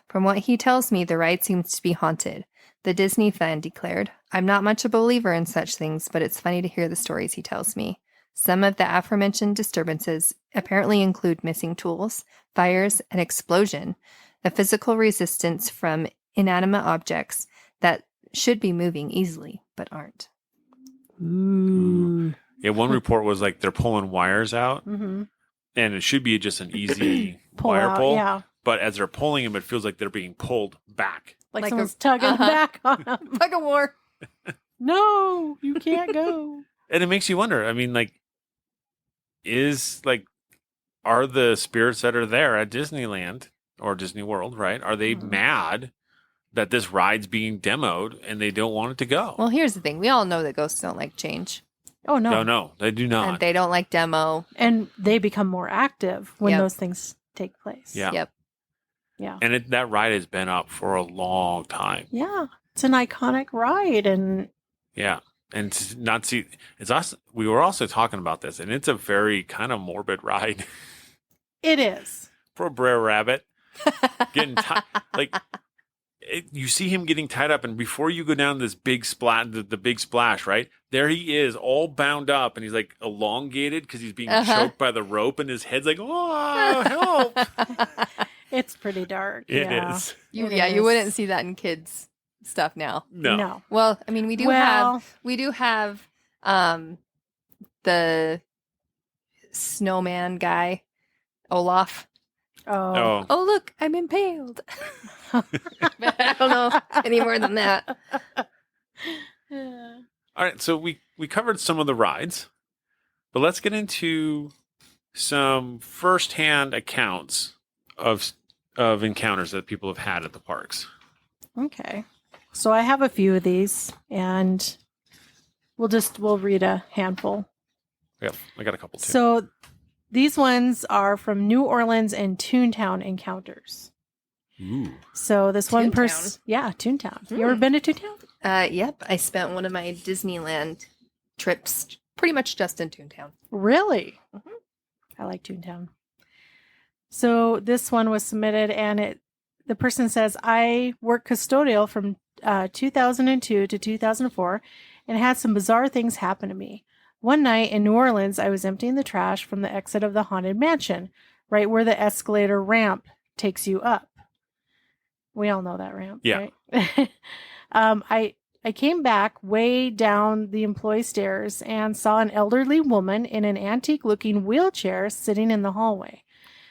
From what he tells me, the ride seems to be haunted. The Disney fan declared, "I'm not much a believer in such things, but it's funny to hear the stories he tells me. Some of the aforementioned disturbances apparently include missing tools, fires, an explosion, a physical resistance from inanimate objects that should be moving easily, but aren't." Ooh. Yeah, one report was like they're pulling wires out, Mm-hmm. and it should be just an easy Pull wire out, pull. yeah. But as they're pulling them, it feels like they're being pulled back. Like Like someone's a- tugging uh-huh. back on them. Tug of war. No, you can't go. And it makes you wonder. I mean, like, are the spirits that are there at Disneyland or Disney World, right? Are they mad that this ride's being demoed and they don't want it to go? Well, here's the thing. We all know that ghosts don't like change. Oh, no. No, they do not. And they don't like demo. And they become more active when Yep. those things take place. Yeah. Yep. Yeah. And that ride has been up for a long time. Yeah. It's an iconic ride. And Yeah. And to not see, it's us. We were also talking about this, and it's a very kind of morbid ride. it is. Poor Brer Rabbit getting tied. Like, you see him getting tied up, and before you go down this big the big splash, right? There he is, all bound up, and he's like elongated because he's being choked by the rope, and his head's like, oh, help. It's pretty dark. It yeah. is. You It wouldn't is. see that in kids stuff now. No. Well, I mean, we do have the snowman guy, Olaf. Oh. Oh, look, I'm impaled. But I don't know any more than that. All right, so we covered some of the rides, but let's get into some firsthand accounts of encounters that people have had at the parks. Okay. So I have a few of these, and we'll read a handful. Yep, I got a couple too. So these ones are from New Orleans and Toontown encounters. Ooh. So this one Toontown? person, yeah, Toontown. You ever been to Toontown? Yep. I spent one of my Disneyland trips pretty much just in Toontown. Really? Mhm. I like Toontown. So this one was submitted, and the person says, I worked custodial from 2002 to 2004 and had some bizarre things happen to me. One night in New Orleans, I was emptying the trash from the exit of the Haunted Mansion, right where the escalator ramp takes you up. We all know that ramp, Yeah. right? I came back way down the employee stairs and saw an elderly woman in an antique-looking wheelchair sitting in the hallway.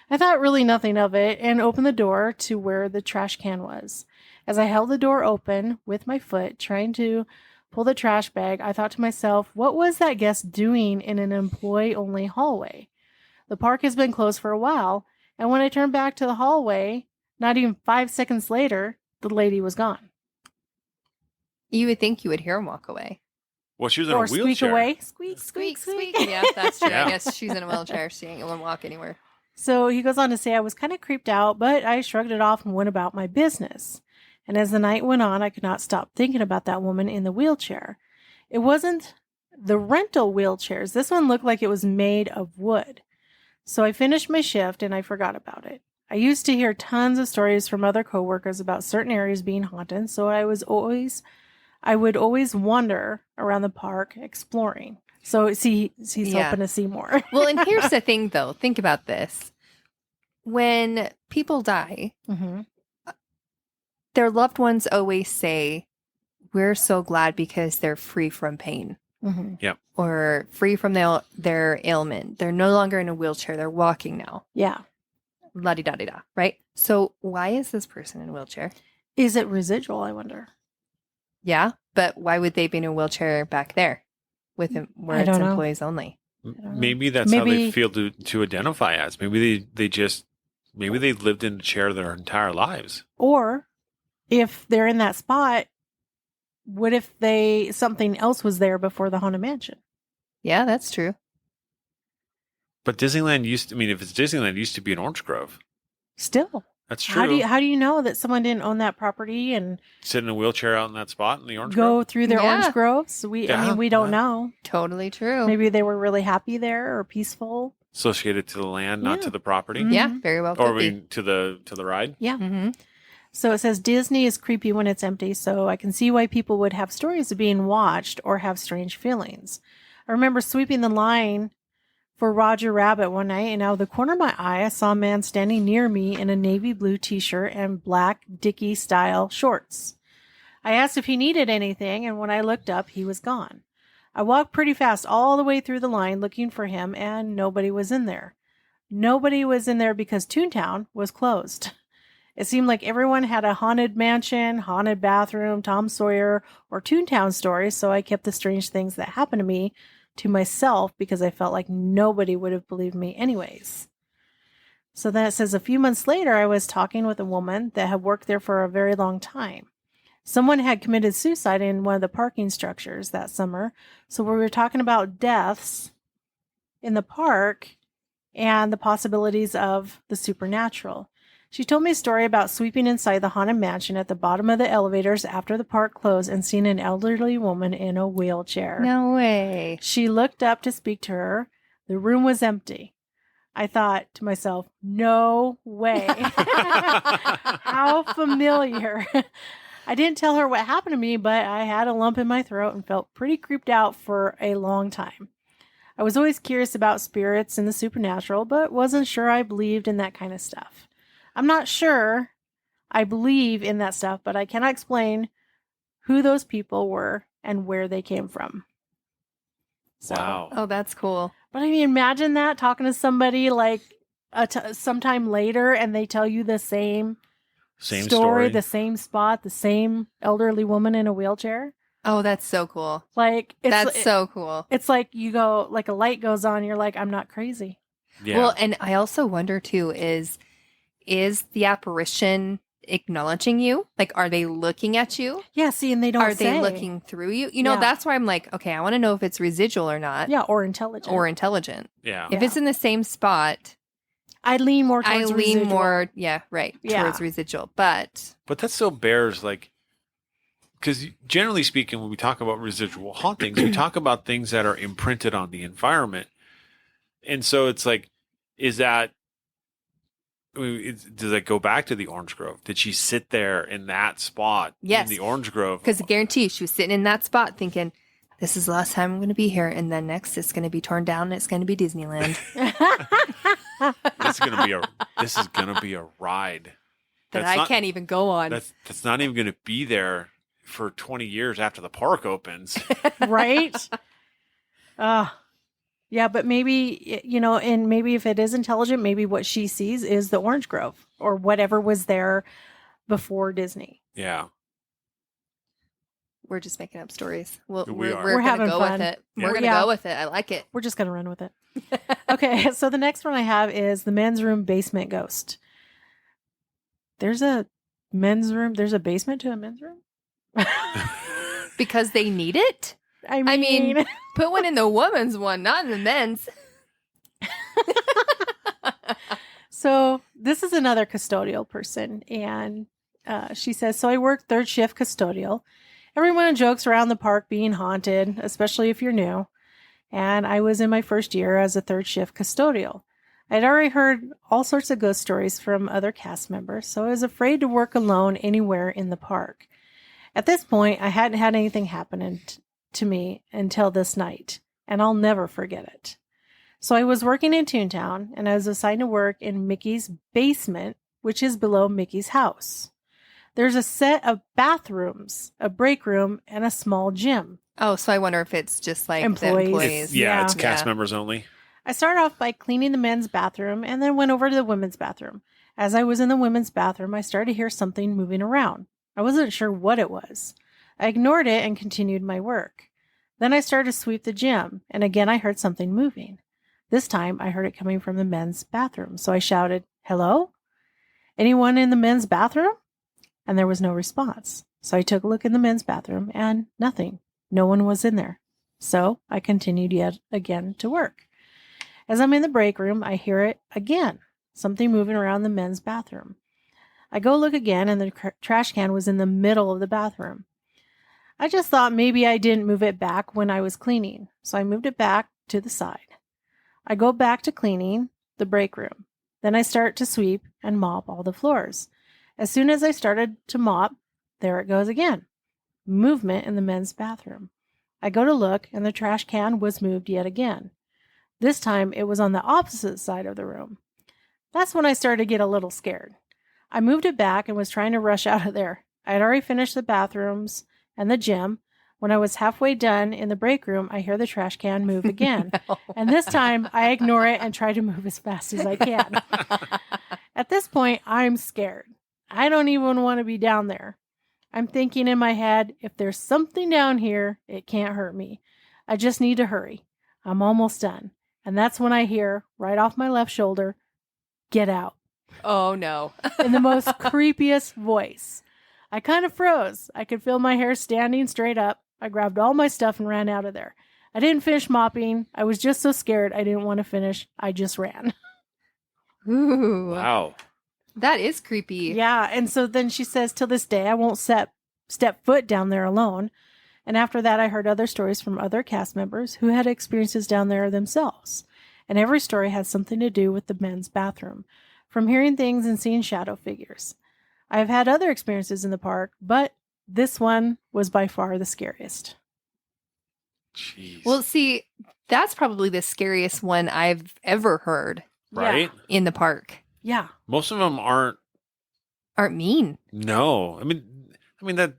I thought really nothing of it and opened the door to where the trash can was. As I held the door open with my foot, trying to pull the trash bag, I thought to myself, what was that guest doing in an employee-only hallway? The park has been closed for a while, and when I turned back to the hallway, not even 5 seconds later, the lady was gone. You would think you would hear him walk away. Well, she was in Or a wheelchair. squeak away. Squeak, Squeak, squeak, squeak. Yeah, that's true. Yeah. I guess she's in a wheelchair. She ain't going to walk anywhere. So he goes on to say, I was kind of creeped out, but I shrugged it off and went about my business. And as the night went on, I could not stop thinking about that woman in the wheelchair. It wasn't the rental wheelchairs. This one looked like it was made of wood. So I finished my shift and I forgot about it. I used to hear tons of stories from other coworkers about certain areas being haunted, so I would always wander around the park exploring. So he's Yeah. hoping to see more. Well, and here's the thing, though. Think about this. When people die, Mm-hmm. their loved ones always say, we're so glad because they're free from pain Mm-hmm. or free from their ailment. They're no longer in a wheelchair. They're walking now. Yeah. La-di-da-di-da, right? So why is this person in a wheelchair? Is it residual, I wonder? Yeah, but why would they be in a wheelchair back there with him where I it's don't know. employees only? don't know. Maybe that's how they Maybe- feel to identify as. Maybe they've lived in a chair their entire lives. Or if they're in that spot, what if something else was there before the Haunted Mansion? Yeah, that's true. But Disneyland if it's Disneyland, it used to be in Orange Grove. Still. That's true. How do you know that someone didn't own that property and Sit in a wheelchair out in that spot in the Orange go Grove? through their Yeah. orange groves? We don't know. Totally true. Maybe they were really happy there or peaceful. Associated to the land, not Yeah. to the property. Mhm. Yeah, very well Or could be. to the ride. Yeah. Mm-hmm. So it says Disney is creepy when it's empty, so I can see why people would have stories of being watched or have strange feelings. I remember sweeping the line for Roger Rabbit one night, and out of the corner of my eye, I saw a man standing near me in a navy blue t-shirt and black Dickie-style shorts. I asked if he needed anything, and when I looked up, he was gone. I walked pretty fast all the way through the line looking for him, and nobody was in there. Nobody was in there because Toontown was closed. It seemed like everyone had a haunted mansion, haunted bathroom, Tom Sawyer, or Toontown stories, so I kept the strange things that happened to me to myself because I felt like nobody would have believed me anyways. So then it says, a few months later, I was talking with a woman that had worked there for a very long time. Someone had committed suicide in one of the parking structures that summer, so we were talking about deaths in the park and the possibilities of the supernatural. She told me a story about sweeping inside the haunted mansion at the bottom of the elevators after the park closed and seeing an elderly woman in a wheelchair. No way. She looked up to speak to her. The room was empty. I thought to myself, no way. How familiar. I didn't tell her what happened to me, but I had a lump in my throat and felt pretty creeped out for a long time. I was always curious about spirits and the supernatural, but wasn't sure I believed in that kind of stuff. I'm not sure I believe in that stuff, but I cannot explain who those people were and where they came from. So, Wow. Oh, that's cool. But I mean, imagine that, talking to somebody like sometime later and they tell you the same story, the same spot, the same elderly woman in a wheelchair. Oh, that's so cool. Like, So cool. It's like you go, like a light goes on, you're like, I'm not crazy. Yeah. Well, and I also wonder too, is the apparition acknowledging you? Like, are they looking at you? Yeah, see, and they don't Are say. they looking through you? You know, Yeah. That's why I'm like, okay, I want to know if it's residual or not. Yeah, or intelligent. Or intelligent. yeah. If Yeah. it's in the same spot, I lean more I towards lean residual. more, towards residual. But But that still bears like, because generally speaking, when we talk about residual hauntings, we talk about things that are imprinted on the environment. And so it's like, is that, does that go back to the orange grove? Did she sit there in that spot Yes. in the orange grove? because I guarantee you, she was sitting in that spot thinking, this is the last time I'm going to be here. And then next it's going to be torn down and it's going to be Disneyland. This is gonna be a ride that That's I not- can't even go on. that's not even gonna be there for 20 years after the park opens. Right? Yeah, but maybe, and maybe if it is intelligent, maybe what she sees is the orange grove or whatever was there before Disney. Yeah. We're just making up stories. We are. We're We're going having to go fun. with it. Yeah. We're going to Yeah. go with it. I like it. We're just going to run with it. Okay, so the next one I have is the men's room basement ghost. There's a men's room. There's a basement to a men's room? Because they need it? I I mean, mean, put one in the woman's one, not in the men's. so this is another custodial person, and she says, so I work third shift custodial. Everyone jokes around the park being haunted, especially if you're new. And I was in my first year as a third shift custodial. I'd already heard all sorts of ghost stories from other cast members, so I was afraid to work alone anywhere in the park. At this point, I hadn't had anything happen to me until this night, and I'll never forget it. So I was working in Toontown, and I was assigned to work in Mickey's basement, which is below Mickey's house. There's a set of bathrooms, a break room, and a small gym. Oh, so I wonder if it's just like Employees. the employees. Yeah. It's cast Yeah. members only. I started off by cleaning the men's bathroom and then went over to the women's bathroom. As I was in the women's bathroom, I started to hear something moving around. I wasn't sure what it was. I ignored it and continued my work. Then I started to sweep the gym, and again I heard something moving. This time I heard it coming from the men's bathroom, so I shouted, "Hello? Anyone in the men's bathroom?" And there was no response. So I took a look in the men's bathroom and nothing. No one was in there. So I continued yet again to work. As I'm in the break room, I hear it again, something moving around the men's bathroom. I go look again, and the trash can was in the middle of the bathroom. I just thought maybe I didn't move it back when I was cleaning, so I moved it back to the side. I go back to cleaning the break room. Then I start to sweep and mop all the floors. As soon as I started to mop, there it goes again. Movement in the men's bathroom. I go to look, and the trash can was moved yet again. This time, it was on the opposite side of the room. That's when I started to get a little scared. I moved it back and was trying to rush out of there. I had already finished the bathrooms and the gym. When I was halfway done in the break room, I hear the trash can move again. And this time, I ignore it and try to move as fast as I can. At this point, I'm scared. I don't even want to be down there. I'm thinking in my head, if there's something down here, it can't hurt me. I just need to hurry. I'm almost done. And that's when I hear, right off my left shoulder, get out. Oh, no. In the most creepiest voice. I kind of froze. I could feel my hair standing straight up. I grabbed all my stuff and ran out of there. I didn't finish mopping. I was just so scared I didn't want to finish. I just ran. Ooh. Wow. That is creepy. Yeah. And so then she says, till this day, I won't step foot down there alone. And after that, I heard other stories from other cast members who had experiences down there themselves. And every story had something to do with the men's bathroom, from hearing things and seeing shadow figures. I've had other experiences in the park, but this one was by far the scariest. Jeez. Well, see, that's probably the scariest one I've ever heard right? in the park. Yeah. Most of them aren't. Aren't mean. No. I mean that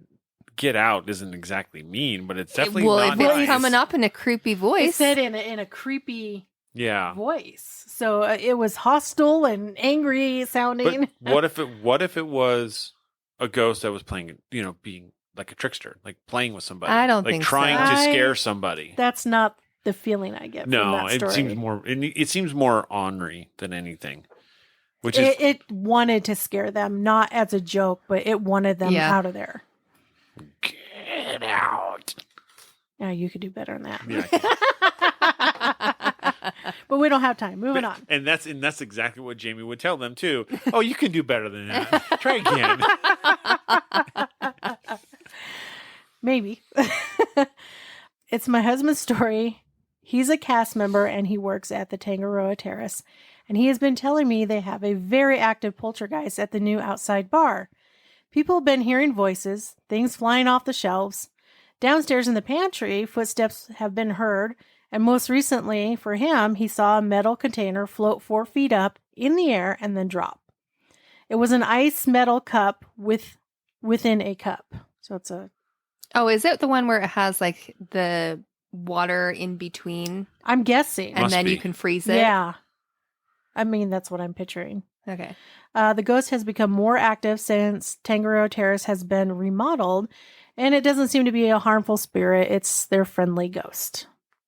get out isn't exactly mean, but it's definitely well, not if it's nice. coming up in a creepy It voice. said in a creepy Yeah. voice. So it was hostile and angry sounding. But what if it was a ghost that was playing, being like a trickster, like playing with somebody? I don't like think trying so. to scare somebody. That's not the feeling I get from No, that story. it seems more ornery than anything. Which is It wanted to scare them, not as a joke, but it wanted them out of there. get out. Yeah, you could do better than that. Yeah. But we don't have time. Moving on. And that's exactly what Jamie would tell them too. Oh, you can do better than that. Try again. Maybe. It's my husband's story. He's a cast member and he works at the Tangaroa Terrace. And he has been telling me they have a very active poltergeist at the new outside bar. People have been hearing voices, things flying off the shelves. Downstairs in the pantry, footsteps have been heard. And most recently, for him, he saw a metal container float 4 feet up in the air and then drop. It was an ice metal cup within a cup. So it's a... Oh, is it the one where it has like the water in between? I'm guessing. And Must then be. you can freeze it? Yeah. I mean, that's what I'm picturing. Okay. The ghost has become more active since Tangaroa Terrace has been remodeled, and it doesn't seem to be a harmful spirit. It's their friendly ghost.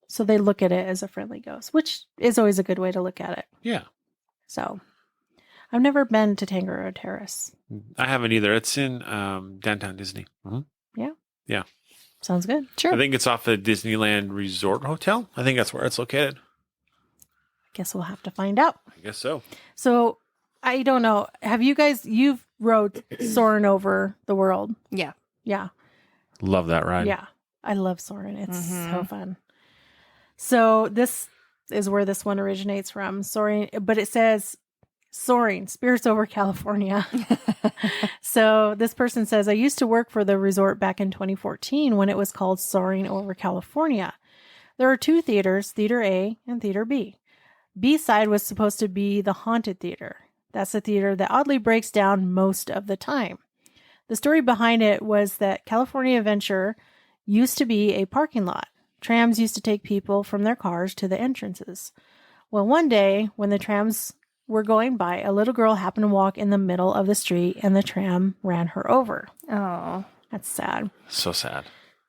So they look at it as a friendly ghost, which is always a good way to look at it. Yeah. So I've never been to Tangaroa Terrace. I haven't either. It's in downtown Disney. Mm-hmm. Yeah. Sounds good. Sure. I think it's off the Disneyland Resort Hotel. I think that's where it's located. Guess we'll have to find out. I guess so. So I don't know. Have you've rode Soarin' over the world? Yeah. Yeah. Love that ride. Yeah. I love Soarin'. It's Mhm. so fun. So this is where this one originates from. Soaring, but it says soaring, spirits over California. So this person says, I used to work for the resort back in 2014 when it was called Soaring Over California. There are 2 theaters, Theater A and Theater B. B side was supposed to be the haunted theater. That's the theater that oddly breaks down most of the time. The story behind it was that California Adventure used to be a parking lot. Trams used to take people from their cars to the entrances. Well, one day when the trams were going by, a little girl happened to walk in the middle of the street and the tram ran her over. Oh. That's sad. So sad.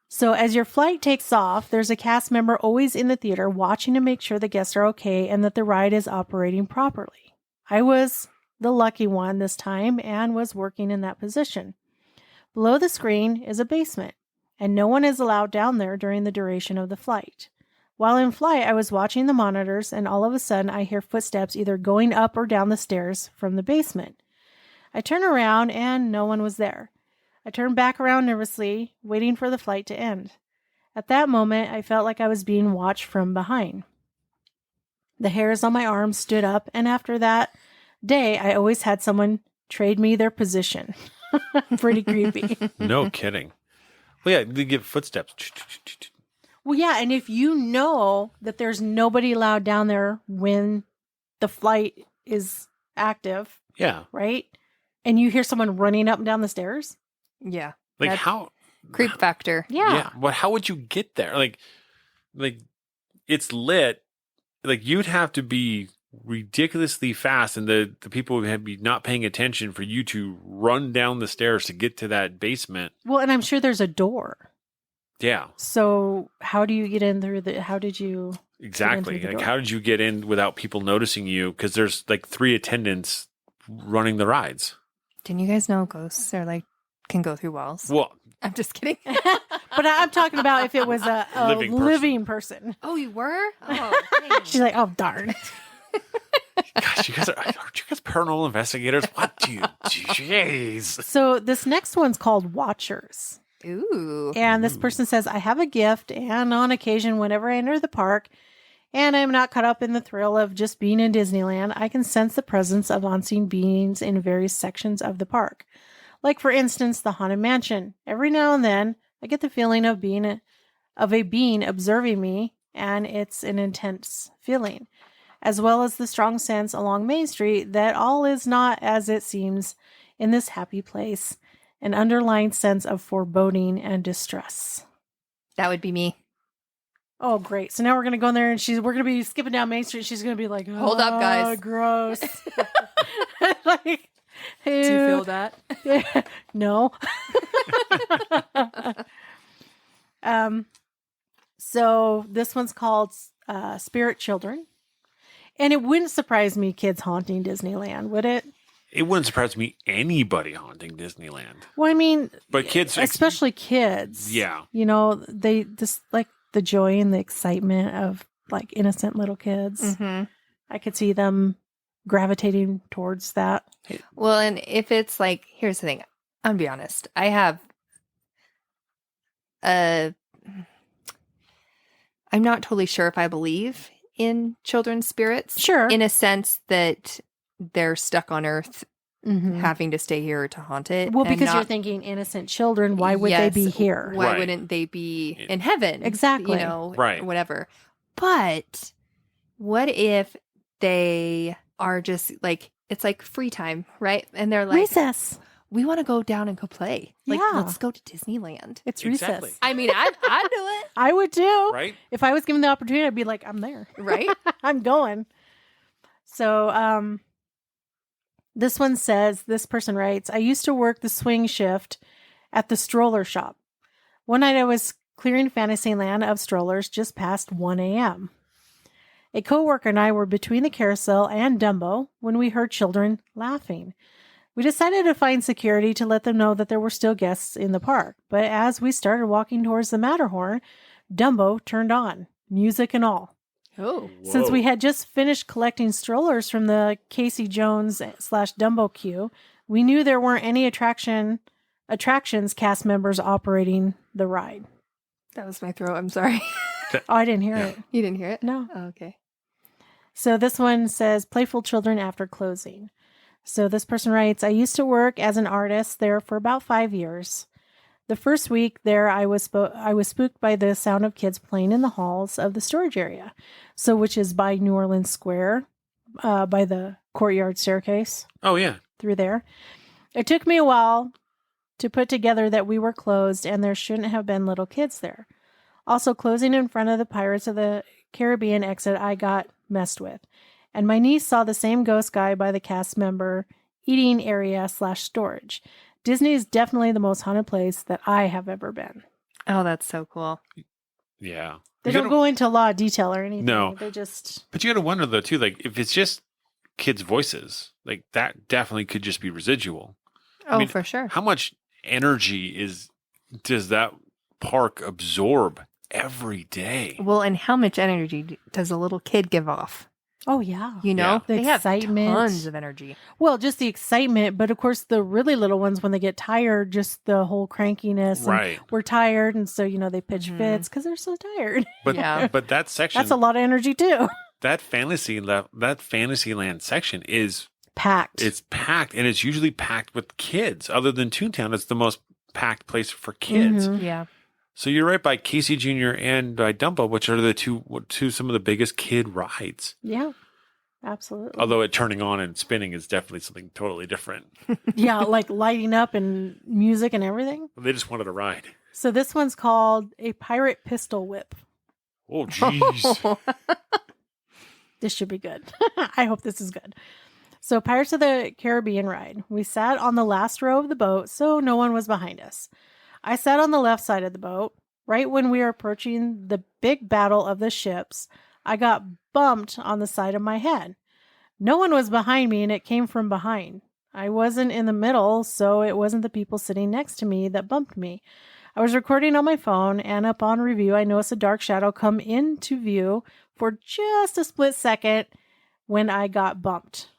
So as your flight takes off, there's a cast member always in the theater watching to make sure the guests are okay and that the ride is operating properly. I was the lucky one this time and was working in that position. Below the screen is a basement, and no one is allowed down there during the duration of the flight. While in flight, I was watching the monitors, and all of a sudden I hear footsteps either going up or down the stairs from the basement. I turn around and no one was there. I turned back around nervously, waiting for the flight to end. At that moment, I felt like I was being watched from behind. The hairs on my arms stood up, and after that day, I always had someone trade me their position. Pretty creepy. No kidding. Well, yeah, they give footsteps. Well, yeah, and if you know that there's nobody allowed down there when the flight is active, Yeah. right? And you hear someone running up and down the stairs? Yeah. Like That's how? Creep factor. Yeah. But how would you get there? Like it's lit. Like you'd have to be ridiculously fast, and the people who have been not paying attention for you to run down the stairs to get to that basement. Well, and I'm sure there's a door. Yeah, So how do you get in through how did you exactly. get in through the Like, door? how did you get in without people noticing you? Because there's like 3 attendants running the rides. Didn't you guys know ghosts are like can go through walls? Well, I'm just kidding. But I'm talking about if it was a living person. Oh, you were? Oh, dang. She's like, oh, darn. gosh, aren't you guys paranormal investigators? What do you? Jeez. So this next one's called Watchers. Ooh. And this person says, I have a gift, and on occasion, whenever I enter the park, and I'm not caught up in the thrill of just being in Disneyland, I can sense the presence of unseen beings in various sections of the park. Like, for instance, the Haunted Mansion. Every now and then, I get the feeling of a being observing me, and it's an intense feeling, as well as the strong sense along Main Street that all is not as it seems in this happy place, an underlying sense of foreboding and distress. That would be me. Oh, great. So now we're going to go in there and we're going to be skipping down Main Street. She's going to be like, Hold up, guys. Gross. Like, Do you feel that? No. So this one's called Spirit Children. And it wouldn't surprise me kids haunting Disneyland, would it? It wouldn't surprise me anybody haunting Disneyland. Well, I mean, But kids, especially kids. Yeah. You know, they just like the joy and the excitement of like innocent little kids. Mm-hmm. I could see them gravitating towards that. Well, and if it's like, here's the thing. I'm gonna be honest. I have I'm not totally sure if I believe in children's spirits. Sure. In a sense that they're stuck on Earth Mhm. having to stay here to haunt it. Well, and because you're not- thinking innocent children, why would Yes, they be here? Why Right. wouldn't they be in heaven? Exactly. You know, Right. whatever. But what if they are just like, it's like free time, right? And they're like, Recess. we want to go down and go play. Like, Yeah. let's go to Disneyland. It's Exactly. recess. I mean, I'd do it, I would too. right? If I was given the opportunity, I'd be like, I'm there. right? I'm going. So, this one says, this person writes, I used to work the swing shift at the stroller shop. One night I was clearing Fantasyland of strollers just past 1 a.m. A coworker and I were between the carousel and Dumbo when we heard children laughing. We decided to find security to let them know that there were still guests in the park. But as we started walking towards the Matterhorn, Dumbo turned on, music and all. Oh, Since we had just finished collecting strollers from the Casey Jones / Dumbo queue, we knew there weren't any attractions cast members operating the ride. that was my throat. I'm sorry. Oh, I didn't hear Yeah. it. You didn't hear it? No. Oh, okay. So this one says, playful children after closing. So this person writes, I used to work as an artist there for about 5 years. The first week there, I was spooked by the sound of kids playing in the halls of the storage area. So which is by New Orleans Square, by the courtyard staircase Oh, yeah. through there. It took me a while to put together that we were closed and there shouldn't have been little kids there. Also, closing in front of the Pirates of the Caribbean exit, I got messed with. And my niece saw the same ghost guy by the cast member eating area / storage. Disney is definitely the most haunted place that I have ever been. Oh, that's so cool. Yeah. They You don't gotta- go into a lot of detail or anything. No. They just... But you got to wonder, though, too, like, if it's just kids' voices, like, that definitely could just be residual. Oh, mean, for sure. How much energy does that park absorb every day? Well, and how much energy does a little kid give off? Oh, yeah. You know, Yeah. The they have excitement. tons of energy. Well, just the excitement, but of course the really little ones, when they get tired, just the whole crankiness. And Right. we're tired, and so they pitch Mhm. fits because they're so tired. But Yeah. but that section, That's a lot of energy too. that Fantasyland section is Packed. it's packed, and it's usually packed with kids. Other than Toontown, it's the most packed place for kids. Mhm. Yeah. So you're right by Casey Jr. and by Dumbo, which are the two some of the biggest kid rides. Yeah, absolutely. Although it turning on and spinning is definitely something totally different. Yeah, like lighting up and music and everything. They just wanted a ride. So this one's called a pirate pistol whip. Oh, jeez. this should be good. I hope this is good. So Pirates of the Caribbean ride. We sat on the last row of the boat, so no one was behind us. I sat on the left side of the boat. Right when we were approaching the big battle of the ships, I got bumped on the side of my head. No one was behind me, and it came from behind. I wasn't in the middle, so it wasn't the people sitting next to me that bumped me. I was recording on my phone, and upon review, I noticed a dark shadow come into view for just a split second when I got bumped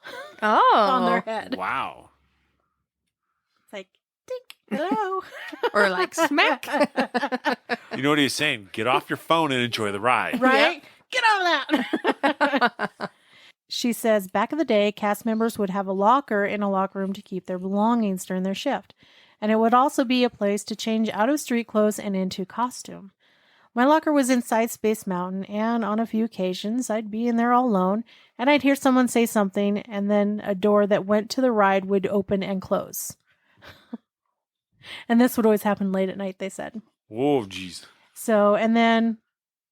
on their head. Wow. It's like, dink, hello. Or like smack. You know what he's saying? Get off your phone and enjoy the ride. Right? Yep. Get on that. She says, back in the day, cast members would have a locker in a locker room to keep their belongings during their shift. And it would also be a place to change out of street clothes and into costume. My locker was inside Space Mountain, and on a few occasions, I'd be in there all alone, and I'd hear someone say something, and then a door that went to the ride would open and close. And this would always happen late at night, they said. Whoa, jeez. So, and then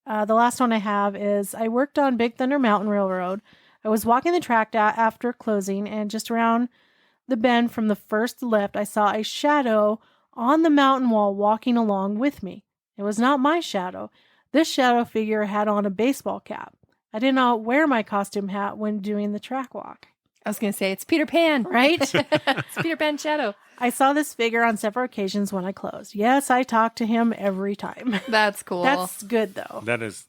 the last one I have is I worked on Big Thunder Mountain Railroad. I was walking the track after closing, and just around the bend from the first left, I saw a shadow on the mountain wall walking along with me. It was not my shadow. This shadow figure had on a baseball cap. I did not wear my costume hat when doing the track walk. I was going to say, it's Peter Pan. Right? It's Peter Pan shadow. I saw this figure on several occasions when I closed. Yes, I talked to him every time. That's cool. That's good, though. That is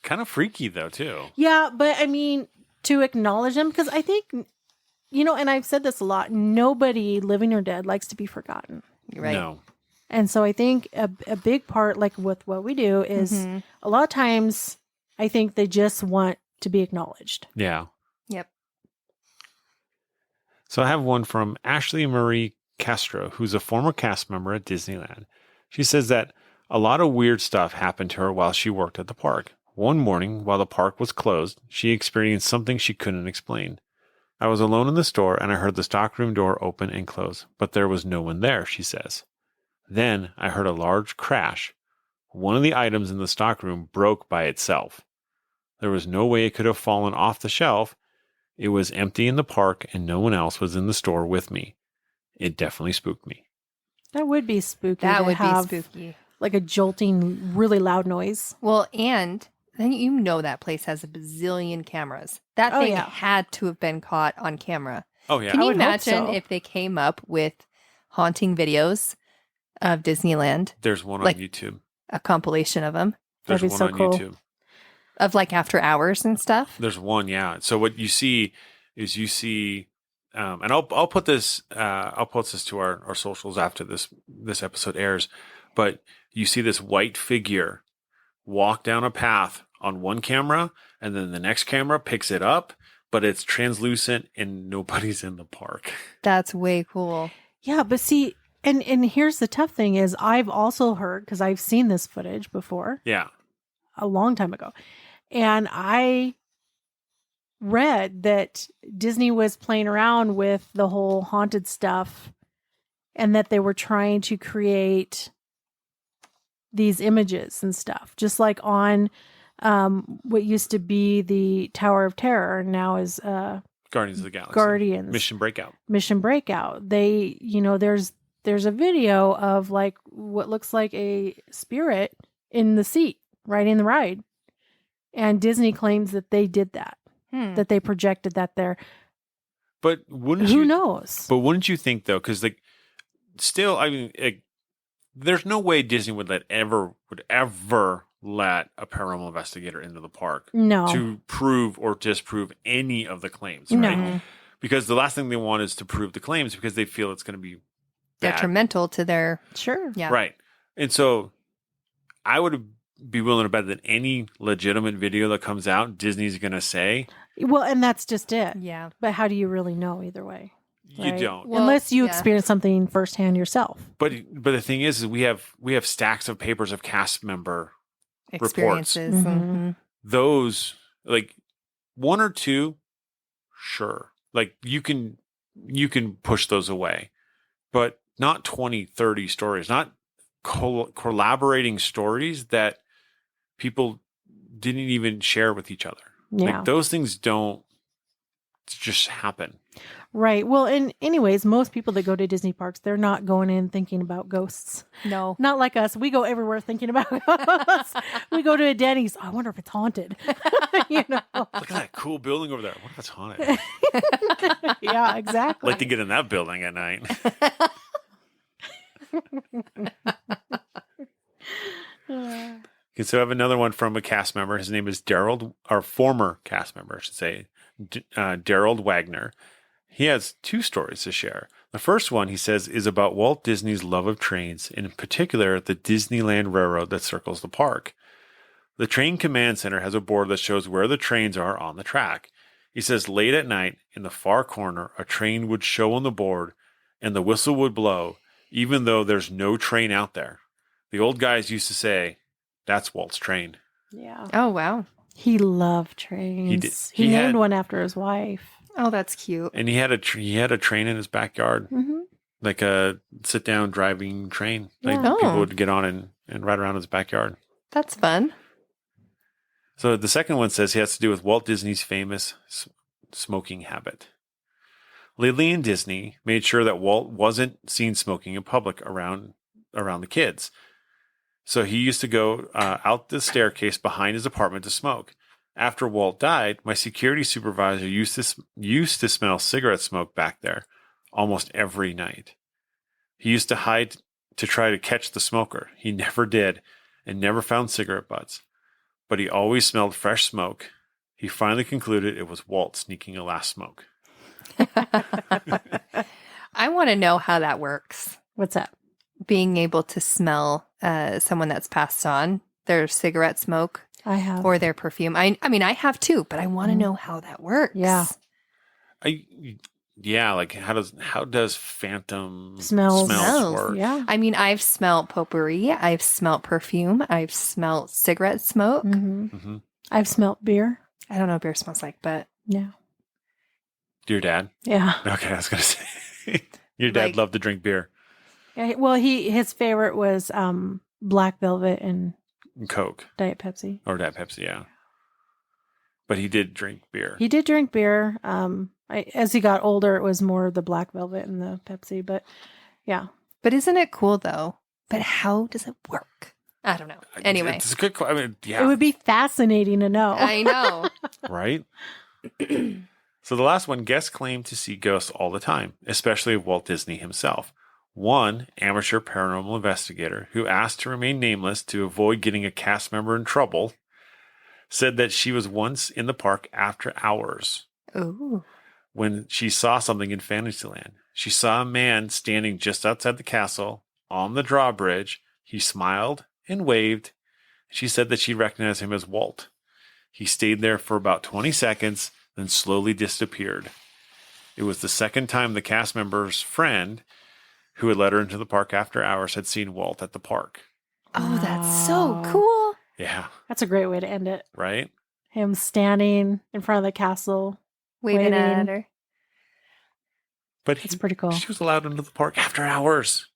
kind of freaky, though, too. Yeah, but I mean, to acknowledge them, because I think, you know, and I've said this a lot, nobody, living or dead, likes to be forgotten. Right. No. And so I think a big part, like with what we do, is a lot of times I think they just want to be acknowledged. Yeah. Yep. So I have one from Ashley Marie Castro, who's a former cast member at Disneyland. She says that a lot of weird stuff happened to her while she worked at the park. One morning, while the park was closed, she experienced something she couldn't explain. I was alone in the store and I heard the stockroom door open and close, but there was no one there, she says. Then I heard a large crash. One of the items in the stockroom broke by itself. There was no way it could have fallen off the shelf. It was empty in the park and no one else was in the store with me. It definitely spooked me. That would be spooky. That to would have, be spooky. Like a jolting, really loud noise. Well, and then you know that place has a bazillion cameras. That thing had to have been caught on camera. Oh, yeah. Can you would hope imagine so. if they came up with haunting videos of Disneyland, There's one Like- on YouTube. a compilation of them, There's That'd be one so on cool. YouTube. of like after hours and stuff? There's one, yeah. So what you see is and I'll put this to our socials after this episode airs, but you see this white figure walk down a path on one camera, and then the next camera picks it up, but it's translucent and nobody's in the park. That's way cool. Yeah, but see, and here's the tough thing is I've also heard, because I've seen this footage before, Yeah. a long time ago, and I read that Disney was playing around with the whole haunted stuff and that they were trying to create these images and stuff, just like on what used to be the Tower of Terror and now is Guardians of the Galaxy. Guardians Mission Breakout. They, you know, there's a video of like what looks like a spirit in the seat riding the ride, and Disney claims that they did that, that they projected that there. But Who knows? But wouldn't you think though? Because still, I mean, there's no way Disney would ever let a paranormal investigator into the park No. to prove or disprove any of the claims, right? No. Because the last thing they want is to prove the claims because they feel it's going to be bad. Detrimental to their Sure. yeah. Right. And so I would be willing to bet that any legitimate video that comes out, Disney's going to say, Well, and that's just it. Yeah. But how do you really know either way? you Right. don't. Well, Unless you yeah. experience something firsthand yourself. But the thing is we have stacks of papers of cast member Experiences. Mhm. Mhm. those, like one or two, sure. Like you can push those away, but not 20, 30 stories, not collaborating stories that people didn't even share with each other. Yeah. Like those things don't just happen. Right. Well, and anyways, most people that go to Disney parks, they're not going in thinking about ghosts. No. Not like us. We go everywhere thinking about ghosts. We go to a Denny's. I wonder if it's haunted. You know? Look at that cool building over there. What if it's haunted? Yeah, I'd exactly. like to get in that building at night. Okay, so I have another one from a cast member. His name is Daryl, or former cast member, I should say, Daryl Wagner. He has 2 stories to share. The first one, he says, is about Walt Disney's love of trains, in particular the Disneyland Railroad that circles the park. The train command center has a board that shows where the trains are on the track. He says late at night, in the far corner, a train would show on the board, and the whistle would blow, even though there's no train out there. The old guys used to say, "That's Walt's train." Yeah. Oh, wow. He loved trains. He He named had- one after his wife. Oh, that's cute. And he had a train in his backyard, Mm-hmm. like a sit-down driving train. Like Yeah. people Oh. would get on and ride around his backyard. That's fun. So the second one says he has to do with Walt Disney's famous smoking habit. Lillian Disney made sure that Walt wasn't seen smoking in public around the kids. So he used to go out the staircase behind his apartment to smoke. After Walt died, my security supervisor used to smell cigarette smoke back there almost every night. He used to hide to try to catch the smoker. He never did and never found cigarette butts, but he always smelled fresh smoke. He finally concluded it was Walt sneaking a last smoke. I want to know how that works. What's that? Being able to smell someone that's passed on, their cigarette smoke I have. or their perfume. I mean, I have too, but I want to know how that works. Yeah. Like how does phantom Smells. work? Yeah. I mean, I've smelled potpourri. I've smelled perfume. I've smelled cigarette smoke. Mm-hmm. Mm-hmm. I've smelt beer. I don't know what beer smells like, but Yeah. Your dad? Yeah. Okay, I was gonna say your dad Like- loved to drink beer Yeah, well, his favorite was Black Velvet and and Coke Diet Pepsi. or Diet Pepsi, yeah. But he did drink beer. He did drink beer. As he got older, it was more the Black Velvet and the Pepsi. But yeah, but isn't it cool though? But how does it work? I don't know. Anyway, it's a good. I mean, yeah, it would be fascinating to know. I know. right. So the last one, guests claim to see ghosts all the time, especially of Walt Disney himself. One amateur paranormal investigator who asked to remain nameless to avoid getting a cast member in trouble said that she was once in the park after hours Ooh. when she saw something in Fantasyland. She saw a man standing just outside the castle on the drawbridge. He smiled and waved. She said that she recognized him as Walt. He stayed there for about 20 seconds, then slowly disappeared. It was the second time the cast member's friend, who had let her into the park after hours, had seen Walt at the park. Oh, that's so Wow. cool. Yeah, That's a great way to end it. right? Him standing in front of the castle. Waving at Waiting. her. But It's pretty cool. she was allowed into the park after hours.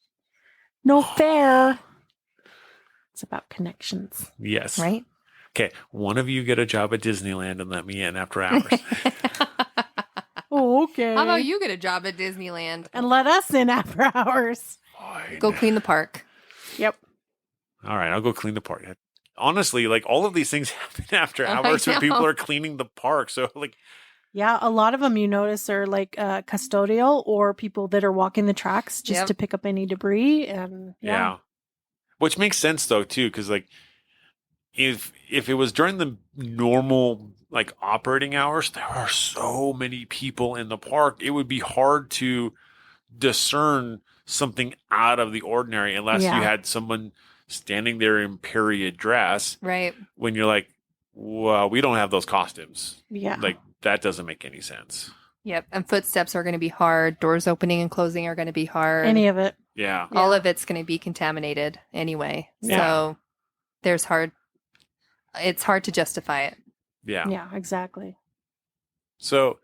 No fair. It's about connections. Yes. Right? Okay, one of you get a job at Disneyland and let me in after hours. Oh, okay. How about you get a job at Disneyland? And let us in after hours. Fine. Go clean the park. Yep. All right, I'll go clean the park. Honestly, like all of these things happen after I hours when people know. are cleaning the park. So like, Yeah, a lot of them you notice are like custodial or people that are walking the tracks just Yep. to pick up any debris. And yeah. Which makes sense though too, because like if it was during the normal like operating hours, there are so many people in the park. It would be hard to discern something out of the ordinary unless Yeah. you had someone standing there in period dress. Right. When you're like, well, we don't have those costumes. Yeah. Like that doesn't make any sense. Yep. And footsteps are going to be hard. Doors opening and closing are going to be hard. Any of it. Yeah. All of it's going to be contaminated anyway. Yeah. So it's hard to justify it. Yeah. Yeah, exactly. So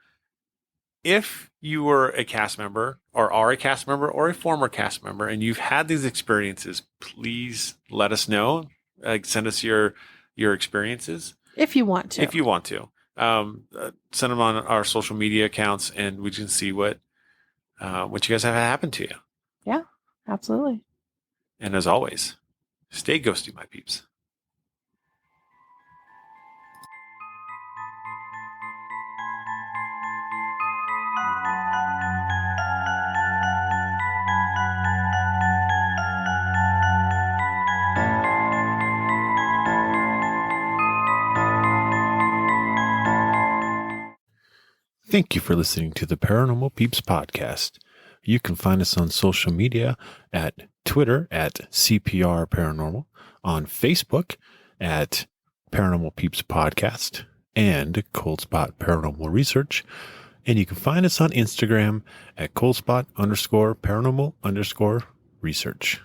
if you were a cast member or are a cast member or a former cast member and you've had these experiences, please let us know. Like send us your experiences If you want to. if you want to. send them on our social media accounts, and we can see what you guys have happened to you. Yeah, absolutely. And as always, stay ghosty, my peeps. Thank you for listening to the Paranormal Peeps podcast. You can find us on social media at Twitter at CPR Paranormal, on Facebook at Paranormal Peeps Podcast and Cold Spot Paranormal Research. And you can find us on Instagram at coldspot_paranormal_research.